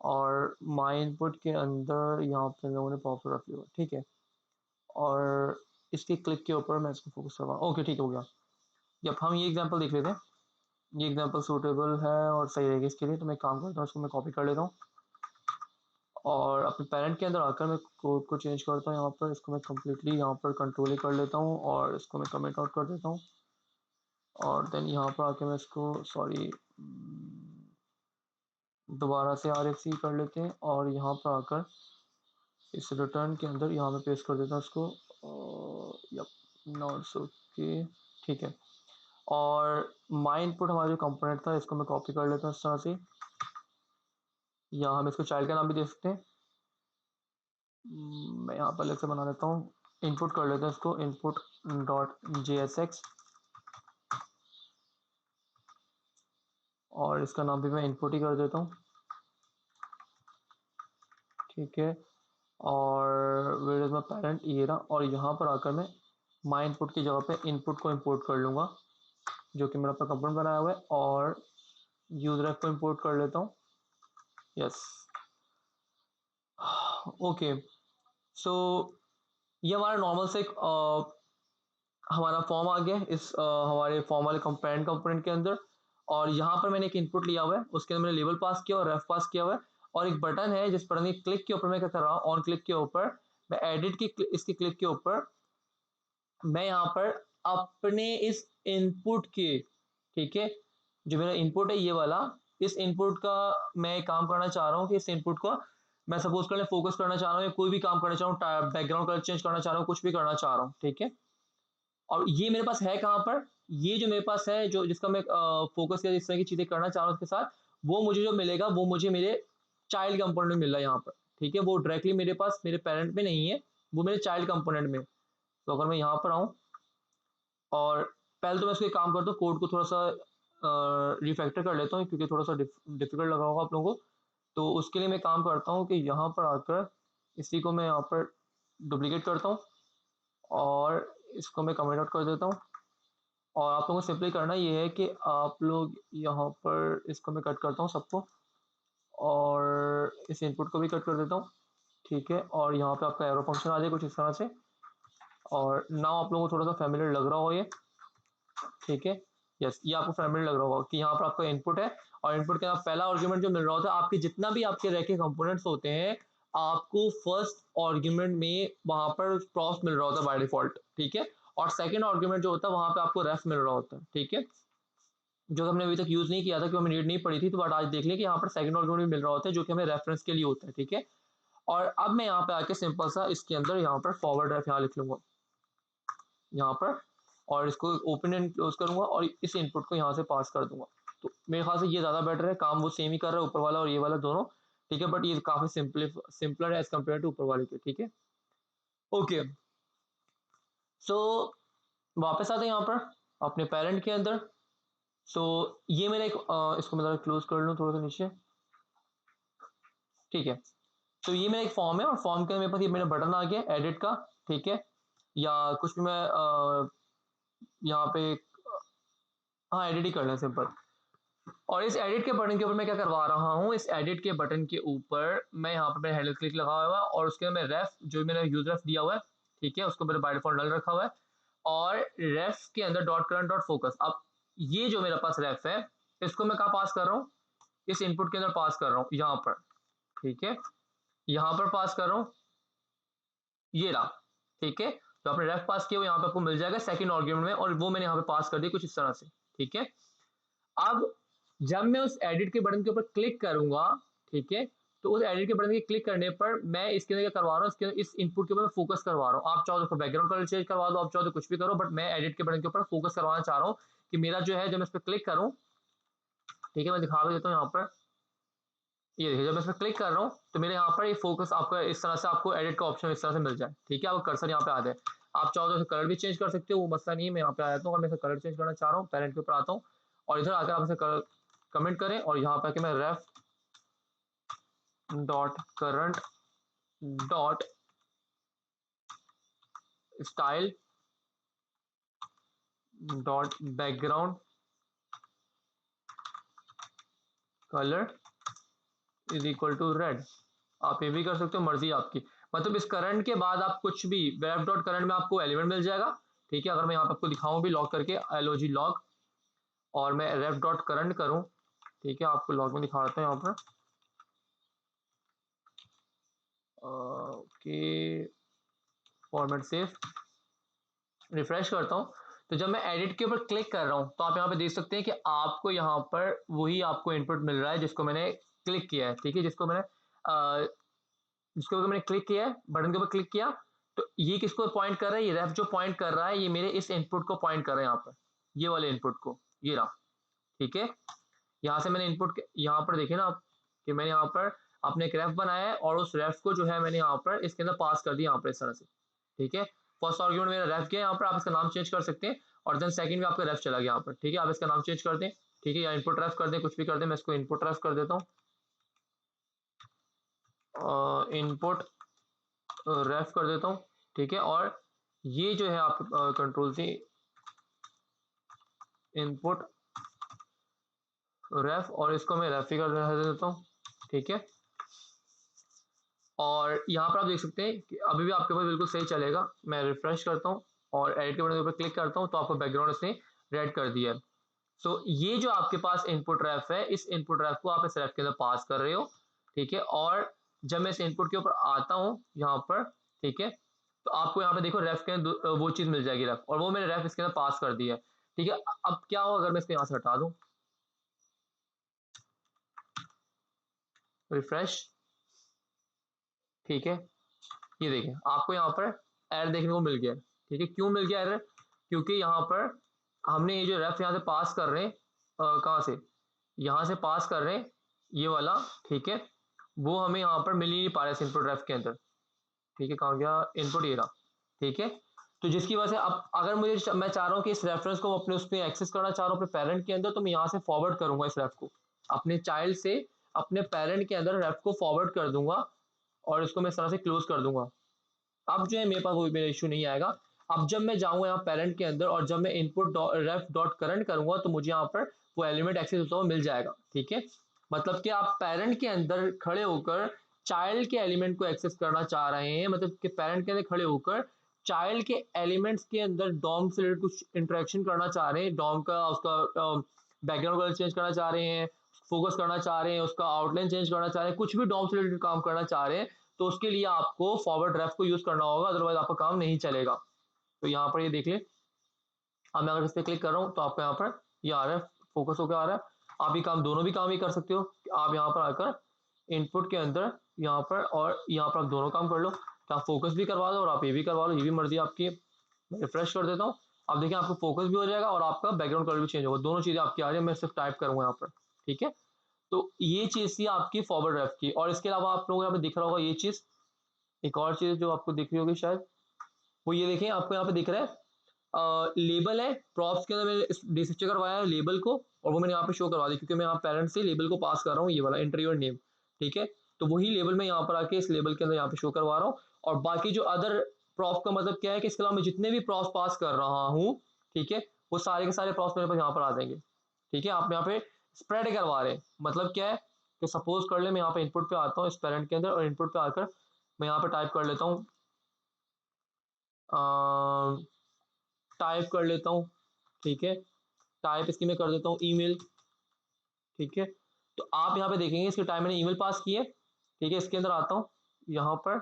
और माई इनपुट के अंदर यहाँ पे लोगों ने पॉपुलर रख लिया, ठीक है। और इसके क्लिक के ऊपर मैं इसको फोकस करवा, ओके ठीक हो गया। जब हम ये एग्जांपल देख लेते हैं, ये एग्जांपल सूटेबल है और सही रहेगी इसके लिए, तो मैं काम करता हूँ, इसको मैं कॉपी कर लेता हूँ और अपने पेरेंट के अंदर आकर मैं कोड को चेंज करता हूँ। यहाँ पर इसको मैं कम्प्लीटली यहाँ पर कंट्रोल ही कर लेता हूँ और इसको मैं कमेंट आउट कर देता हूँ और देन यहाँ पर आके मैं इसको सॉरी दोबारा से RFC कर लेते हैं और यहाँ पर आकर इस रिटर्न के अंदर यहाँ में पेस्ट कर देता हूँ इसको, यप नॉट्स ओके, ठीक है। और माई इनपुट हमारा जो कंपोनेंट था इसको मैं कॉपी कर लेता हूँ इस तरह से, या हम इसको चाइल्ड का नाम भी दे सकते हैं। मैं यहाँ पर अलग से बना लेता हूँ, इनपुट कर लेते हैं इसको input.jsx और इसका नाम भी मैं इनपुट ही कर देता हूँ, ठीक है। और वेयर इज माय पेरेंट, ये रहा, और यहाँ पर आकर मैं माई इनपुट की जगह पे इनपुट को इंपोर्ट कर लूँगा जो कि मेरा अपना कंपोनेंट बनाया हुआ है और यूजर को इंपोर्ट कर लेता हूँ, यस, ओके। सो ये हमारा नॉर्मल से हमारा फॉर्म आ गया इस हमारे फॉर्म वाले पेरेंट कंपोनेंट के अंदर। और यहाँ पर मैंने एक इनपुट लिया हुआ है, उसके अंदर मैंने लेबल पास किया और रेफ पास किया हुआ है और एक बटन है जिस पर क्लिक के ऊपर मैं क्या कर रहा हूँ, ऑन क्लिक के ऊपर मैं एडिट की इसकी क्लिक के ऊपर मैं यहाँ पर अपने इस इनपुट के, ठीक है, जो मेरा इनपुट है ये वाला, इस इनपुट का मैं काम करना चाह रहा हूँ कि इस इनपुट को मैं सपोज कर फोकस करना चाह रहा हूँ या कोई भी काम करना चाह रहा हूँ, बैकग्राउंड कलर चेंज करना चाह रहा हूँ, कुछ भी करना चाह रहा हूँ, ठीक है। और ये मेरे पास है कहाँ पर, ये जो मेरे पास है जो जिसका मैं फोकस या इस तरह की चीजें करना चाह रहा हूँ उसके साथ, वो मुझे जो मिलेगा वो मुझे मेरे चाइल्ड कंपोनेंट में मिल रहा है यहाँ पर, ठीक है। वो डायरेक्टली मेरे पास मेरे पेरेंट में नहीं है, वो मेरे चाइल्ड कंपोनेंट में। तो अगर मैं यहाँ पर आऊँ और पहले तो मैं इसको काम करता हूँ, कोड को थोड़ा सा रिफैक्टर कर लेता हूँ क्योंकि थोड़ा सा डिफिकल्ट लगा होगा आप लोगों को। तो उसके लिए मैं काम करता हूँ कि यहाँ पर आकर इसी को मैं यहाँ पर डुप्लीकेट करता हूँ और इसको मैं कमेंट आउट कर देता हूँ। और आप लोगों को सिंपली करना ये है कि आप लोग यहाँ पर इसको मैं कट करता हूँ सबको और इस इनपुट को भी कट कर देता हूँ, ठीक है। और यहाँ पे आपका एरो फंक्शन आ जाए कुछ इस तरह से, और नाउ आप लोगों को थोड़ा सा फैमिलियर लग रहा हो ये, ठीक है। यस, ये आपको फैमिलियर लग रहा होगा कि यहाँ पर आपका इनपुट है और इनपुट के आप पहला आर्ग्यूमेंट जो मिल रहा होता है, आपके जितना भी आपके रैक के कंपोनेंट्स होते हैं, आपको फर्स्ट आर्ग्यूमेंट में वहां पर प्रॉफ मिल रहा होता है बाय डिफॉल्ट, ठीक है। और सेकंड आर्ग्यूमेंट जो होता है वहां पे आपको रेफ मिल रहा होता है, ठीक है, जो हमने अभी तक यूज नहीं किया था क्योंकि हमें नीड नहीं पड़ी थी, तो बट आज देख लें कि यहाँ पर सेकंड आर्ग्यूमेंट भी मिल रहा होता है जो कि हमें रेफरेंस के लिए होता है, ठीक है। और अब मैं यहाँ पे आके सिंपल सा इसके अंदर यहाँ पर फॉरवर्ड रेफ यहाँ लिख लूंगा यहाँ पर, और इसको ओपन एंड क्लोज करूंगा और इस इनपुट को यहाँ से पास कर दूंगा। तो मेरे ख्याल से ये ज्यादा बेटर है, काम वो सेम ही कर रहा है ऊपर वाला और ये वाला दोनों, ठीक है, बट ये काफी सिंपलर है एज कम्पेयर टू ऊपर वाले के, ठीक है। ओके, सो वापस आते हैं यहाँ पर अपने पेरेंट के अंदर। सो ये मेरा एक इसको मैं क्लोज कर लूँ थोड़ा सा नीचे, ठीक है। तो ये मेरा एक फॉर्म है और फॉर्म के अंदर मेरे पास ये मेरा बटन आ गया एडिट का, ठीक है, या कुछ भी मैं यहाँ पे हाँ एडिट ही कर लें सिंपल। और इस एडिट के बटन के ऊपर मैं क्या करवा रहा हूँ, इस एडिट के बटन के ऊपर मैं यहाँ पर मेरा हैंडल क्लिक लगा हुआ है और उसके अंदर मैं रेफ जो मैंने यूज रेफ दिया हुआ है, ठीक है, उसको मैंने बाय डिफॉल्ट नल रखा हुआ है और रेफ के अंदर डॉट करंट डॉट फोकस। अब ये जो मेरे पास रेफ है इसको मैं कहाँ पास कर रहा हूँ, इस इनपुट के अंदर पास कर रहा हूँ यहाँ पर, ठीक है, यहाँ पर पास कर रहा हूँ, ये रहा, ठीक है। तो आपने रेफ पास किया वो यहाँ पे आपको मिल जाएगा सेकंड आर्ग्यूमेंट में, और वो मैंने यहाँ पे पास कर दिया कुछ इस तरह से, ठीक है। अब जब मैं उस एडिट के बटन के ऊपर क्लिक करूंगा, ठीक है, तो उस एडिट के बटन के क्लिक करने पर मैं इसके अंदर क्या करवा रहा हूँ, इसके इस इनपुट के ऊपर मैं फोकस करवा रहा हूँ। आप चाहो तो बैकग्राउंड कलर चेंज करवा दो, आप चाहो तो कुछ भी करो, बट मैं एडिट के बटन के ऊपर फोकस करवाना चाह रहा हूँ कि मेरा जो है जब मैं इस पर क्लिक करूँ, ठीक है, मैं दिखा भी देता हूँ यहाँ पर, ये देखिए जब मैं इस पर क्लिक कर रहा हूँ तो मेरे यहाँ पर ये फोकस आपका इस तरह से आपको एडिट का ऑप्शन इस तरह से मिल जाए, ठीक है, आपको कर्सर यहाँ पे आ जाए। आप चाहो तो कलर भी चेंज कर सकते हो, वो मसला नहीं है। मैं यहाँ पे आ जाता हूँ और मैं कलर चेंज करना चाह रहा हूँ, पेरेंट के ऊपर आता हूँ और इधर आकर आप इसे कमेंट करें और यहाँ पे आके मैं ref dot current dot style dot background colour is equal to red. आप ये भी कर सकते हो, मर्जी आपकी, मतलब इस करंट के बाद आप कुछ भी रेफ डॉट करंट में आपको एलिमेंट मिल जाएगा, ठीक है। अगर मैं यहाँ पे आपको दिखाऊं भी लॉग करके एलओजी लॉग और मैं रेफ डॉट करंट करूं, ठीक है, आपको लॉग में दिखाता हूँ यहाँ पर, ओके, फॉर्मेट सेव, रिफ्रेश करता हूँ। तो जब मैं एडिट के ऊपर क्लिक कर रहा हूँ तो आप यहाँ पे देख सकते हैं कि आपको यहाँ पर वही आपको इनपुट मिल रहा है जिसको मैंने क्लिक किया है, ठीक है, जिसके ऊपर मैंने क्लिक किया है, बटन के ऊपर क्लिक किया, तो ये किसको पॉइंट कर रहा है, ये रेफ जो पॉइंट कर रहा है ये मेरे इस इनपुट को पॉइंट कर रहा है यहाँ पर, ये वाले इनपुट को, ये रहा, ठीक है। यहाँ से मैंने इनपुट यहाँ पर देखे ना आप कि मैंने यहाँ पर अपने एक रेफ बनाया है और उस रेफ को जो है मैंने यहाँ पर इसके अंदर पास कर दिया यहाँ पर इस तरह से, ठीक है। फर्स्ट आर्ग्यूमेंट मेरा रेफ किया, यहाँ पर आप इसका नाम चेंज कर सकते हैं और देन सेकंड में आपका रेफ चला गया यहाँ पर, ठीक है, आप इसका नाम चेंज कर दें, ठीक है, या इनपुट रेफ कर दें, कुछ भी कर दें, मैं इसको इनपुट रेफ कर देता हूँ, इनपुट रेफ कर देता हूँ, ठीक है। और ये जो है आप कंट्रोल से इनपुट रेफ और इसको मैं रेफ ही कर देता हूँ, ठीक है। और यहाँ पर आप देख सकते हैं कि अभी भी आपके पास बिल्कुल सही चलेगा। मैं रिफ्रेश करता हूँ और एडिट के बटन पर क्लिक करता हूँ तो आपको बैकग्राउंड इसने रेड कर दिया है। सो ये जो आपके पास इनपुट रेफ है, इस इनपुट रेफ को आप इस रेफ के अंदर पास कर रहे हो, ठीक है। और जब मैं इस इनपुट के ऊपर आता हूँ यहाँ पर, ठीक है, तो आपको यहाँ पे देखो रेफ के अंदर वो चीज मिल जाएगी रेफ, और वो मैंने रेफ इसके अंदर पास कर दी है, ठीक है। अब क्या हो अगर मैं इसको यहाँ से हटा दूँ, रिफ्रेश, ठीक है, ये देखें आपको यहाँ पर एरर देखने को मिल गया, ठीक है। क्यों मिल गया एरर, क्योंकि यहाँ पर हमने ये जो रेफ यहाँ से पास कर रहे हैं, कहाँ से, यहाँ से पास कर रहे हैं ये वाला, ठीक है, वो हमें यहाँ पर मिल ही नहीं पा रहा है इनपुट रेफ के अंदर, ठीक है, कहाँ गया इनपुट, ये रहा, ठीक है। तो जिसकी वजह से अब अगर मुझे मैं चाह रहा हूँ कि इस रेफरेंस को अपने उसमें एक्सेस करना चाह रहा हूँ अपने पेरेंट के अंदर, तो मैं यहाँ से फॉरवर्ड करूंगा इस रेफ को अपने चाइल्ड से अपने पेरेंट के अंदर रेफ को फॉरवर्ड कर दूंगा और इसको मैं इस तरह से क्लोज कर दूंगा। अब जो है मेरे पास वो मेरा इशू नहीं आएगा। अब जब मैं जाऊंगा यहाँ पेरेंट के अंदर और जब मैं इनपुट रेफ डॉट करंट करूंगा तो मुझे यहाँ पर वो एलिमेंट एक्सेस होता हुआ मिल जाएगा, ठीक है। मतलब कि आप पेरेंट के अंदर खड़े होकर चाइल्ड के एलिमेंट को एक्सेस करना चाह रहे हैं, मतलब कि पेरेंट के अंदर खड़े होकर चाइल्ड के एलिमेंट्स के अंदर डॉम से रिलेटेड कुछ इंटरेक्शन करना चाह रहे हैं, डॉम का उसका बैकग्राउंड कलर चेंज करना चाह रहे हैं, फोकस करना चाह रहे हैं, उसका आउटलाइन चेंज करना चाह रहे हैं, कुछ भी डॉम से रिलेटेड काम करना चाह रहे हैं, तो उसके लिए आपको फॉरवर्ड रेफ को यूज करना होगा, अदरवाइज आपका काम नहीं चलेगा। तो यहाँ पर ये देख ले, अब मैं अगर इस पर क्लिक कर रहा हूँ तो आपको यहाँ पर ये आ रहा है, फोकस होकर आ रहा है। आप ये काम दोनों भी काम ही कर सकते हो, आप यहाँ पर आकर इनपुट के अंदर यहाँ पर और यहाँ पर आप दोनों काम कर लो, तो आप फोकस भी करवा दो और आप ये भी करवा लो, ये भी मर्जी आपकी। मैं रिफ्रेश कर देता हूँ, अब देखिए आपको फोकस भी हो जाएगा और आपका बैकग्राउंड कलर भी चेंज होगा, दोनों चीज़ें आपकी आ रही है। मैं सिर्फ टाइप करूँगा यहाँ पर, ठीक है। तो ये चीज़ थी आपकी फॉरवर्ड रेफ की, और इसके अलावा आप लोगों को यहाँ पे दिख रहा होगा ये चीज़, एक और चीज़ जो आपको दिख रही होगी शायद, वो ये देखें, आपको यहाँ पे दिख रहा है लेबल है, प्रॉप्स के अंदर मैंने डिस्प्ले करवाया है लेबल को, और वो मैंने यहाँ पे शो करवा दिया क्योंकि मैं यहाँ पेरेंट से लेबल को पास कर रहा हूँ, ये वाला एंटर योर नेम, ठीक है। तो वही लेबल मैं यहाँ पर आके इस लेबल के अंदर यहाँ पे शो करवा रहा हूँ, और बाकी जो अदर प्रॉप का मतलब क्या है कि इसके अलावा मैं जितने भी प्रॉप्स पास कर रहा हूँ, ठीक है, वो सारे के सारे प्रॉप्स मेरे पास यहाँ पर आ जाएंगे, ठीक है। आप यहाँ पे स्प्रेड करवा रहे हैं, मतलब क्या है कि सपोज कर ले मैं यहाँ पे इनपुट पे आता हूँ इस पेरेंट के अंदर, और इनपुट पे आकर मैं यहाँ पे टाइप कर लेता हूँ, टाइप कर लेता हूँ, ठीक है, टाइप इसकी मैं कर देता हूँ ईमेल, ठीक है। तो आप यहाँ पे देखेंगे इसके टाइम मैंने ईमेल पास की है, ठीक है। इसके अंदर आता हूँ यहाँ पर,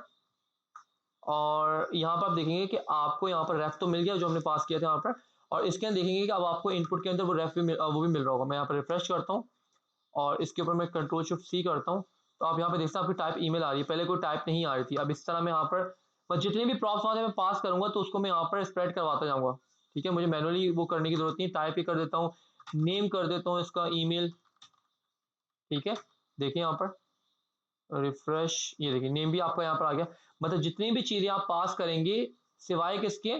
और यहाँ पर आप देखेंगे कि आपको यहाँ पर रेफ तो मिल गया जो हमने पास किया था यहाँ पर, और इसके अंदर देखेंगे कि अब आपको इनपुट के अंदर वो रेफ भी वो भी मिल रहा होगा। मैं यहाँ पर रिफ्रेश करता हूँ और इसके ऊपर मैं कंट्रोल शिफ्ट सी करता हूँ, तो आप यहाँ पे देखते हैं आपकी टाइप ईमेल आ रही है, पहले कोई टाइप नहीं आ रही थी। अब इस तरह मैं यहाँ पर बस जितने भी प्रॉप्स वहाँ से मैं पास करूंगा तो उसको मैं यहाँ पर स्प्रेड करवाता जाऊंगा, ठीक है। मुझे मैनुअली वो करने की जरूरत नहीं, टाइप ही कर देता हूँ, नेम कर देता हूँ इसका ईमेल, ठीक है। देखिए यहाँ पर रिफ्रेश, ये देखिए नेम भी आपका यहाँ पर आ गया। मतलब जितनी भी चीजें आप पास करेंगे सिवाय किसके,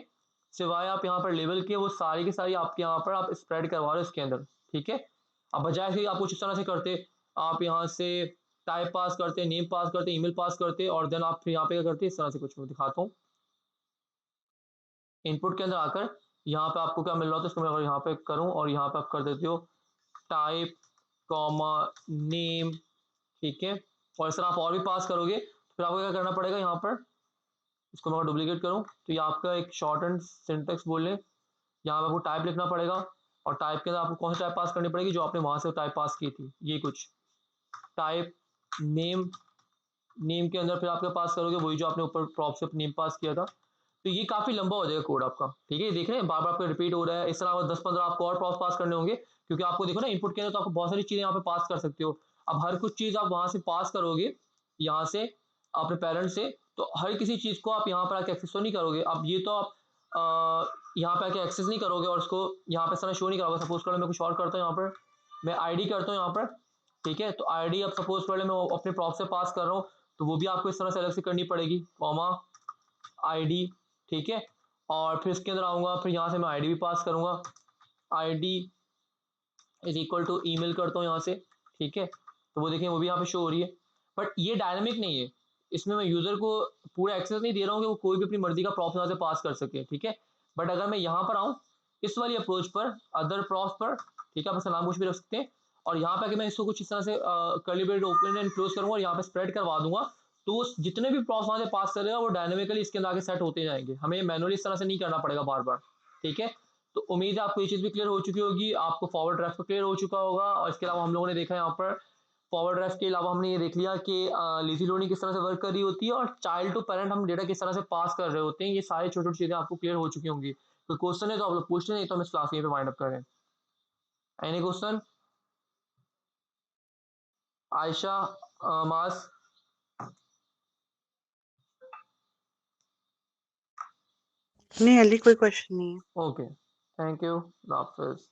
सिवाय आप यहाँ पर लेवल के, वो सारी की सारी आपके यहाँ पर आप स्प्रेड करवा रहे हो इसके अंदर, ठीक है। अब बजाय से आप कुछ इस तरह से करते, आप यहाँ से टाइप पास करते, नेम पास करते, ईमेल पास करते, और देन आप फिर यहाँ पे क्या करते, इस तरह से कुछ मैं दिखाता हूँ। इनपुट के अंदर आकर यहाँ पे आपको क्या मिल रहा होता है, इसको मैं अगर यहाँ पे करूँ और यहाँ पे आप कर देते हो टाइप कॉमा नेम, ठीक है। और इस तरह आप और भी पास करोगे तो फिर आपको क्या करना पड़ेगा, यहाँ पर इसको मैं डुप्लीकेट करूँ तो ये आपका एक शॉर्ट एंड सिंटेक्स बोल लें, यहाँ पे आपको टाइप लिखना पड़ेगा, और टाइप के अंदर आपको कौन सी टाइप पास करनी पड़ेगी जो आपने वहां से टाइप पास की थी, ये कुछ टाइप नेम, नेम के अंदर फिर आपके पास करोगे वही जो आपने ऊपर प्रॉप से नेम पास किया था। तो ये काफी लंबा हो जाएगा कोड आपका, ठीक है। देख रहे हैं बार बार आपका रिपीट हो रहा है, इस तरह 10-15 आपको और प्रॉप पास करने होंगे, क्योंकि आपको देखो ना इनपुट के अंदर तो आपको बहुत सारी चीजें यहाँ पे पास कर सकते हो। अब हर कुछ चीज आप वहां से पास करोगे, यहाँ से अपने पेरेंट से, तो हर किसी चीज को आप यहाँ पर आके एक्सेस तो नहीं करोगे। अब ये तो आप यहाँ पे आके एक्सेस नहीं करोगे और उसको यहाँ पे शो नहीं करोगे। सपोज कर मैं कुछ और करता हूँ, यहाँ पर मैं आईडी करता हूँ यहाँ पर, ठीक है। तो आईडी अब सपोज कर ले मैं अपने प्रॉप से पास कर रहा हूँ, तो वो भी आपको इस तरह से अलग से करनी पड़ेगी, कॉमा आईडी, ठीक है। और फिर इसके अंदर आऊंगा, फिर यहाँ से मैं आईडी भी पास करूंगा, ID is equal to email करता हूँ यहाँ से, ठीक है। तो वो देखें वो भी यहाँ पे शो हो रही है, बट ये डायनामिक नहीं है, इसमें मैं यूजर को पूरा एक्सेस नहीं दे रहा हूँ कि वो कोई भी अपनी मर्जी का प्रॉप्स यहाँ से पास कर सके, ठीक है। बट अगर मैं यहाँ पर आऊँ इस वाली अप्रोच पर, अदर प्रॉप्स पर, ठीक है, आप नाम कुछ भी रख सकते हैं, और यहाँ पे मैं इसको कुछ इस तरह से curly bracket open and close करूंगा और यहाँ पे स्प्रेड करवा दूंगा, तो वो जितने भी प्रॉप्स वहां से पास करेगा वो डायनामिकली इसके अंदर आगे सेट होते जाएंगे, हमें मैनुअली इस तरह से नहीं करना पड़ेगा बार बार, ठीक है। तो उम्मीद है आपको ये चीज भी क्लियर हो चुकी होगी, आपको फॉरवर्ड ड्राफ्ट क्लियर हो चुका होगा। और इसके अलावा हम लोगों ने देखा यहाँ पर फॉरवर्ड ड्राफ्ट के अलावा हमने ये देख लिया कि लेजी लोडिंग किस तरह से वर्क कर रही होती है, और चाइल्ड टू पेरेंट हम डेटा किस तरह से पास कर रहे होते हैं। ये सारी छोटी छोटी चीजें आपको क्लियर हो चुकी होंगी। कोई क्वेश्चन है तो आप लोग पूछ लें, नहीं तो हम इस क्लास यहीं पे वाइंड अप कर रहे हैं। Any question? आयशा, मास? नहीं अली कोई क्वेश्चन नहीं है। Okay, thank you, Hafiz.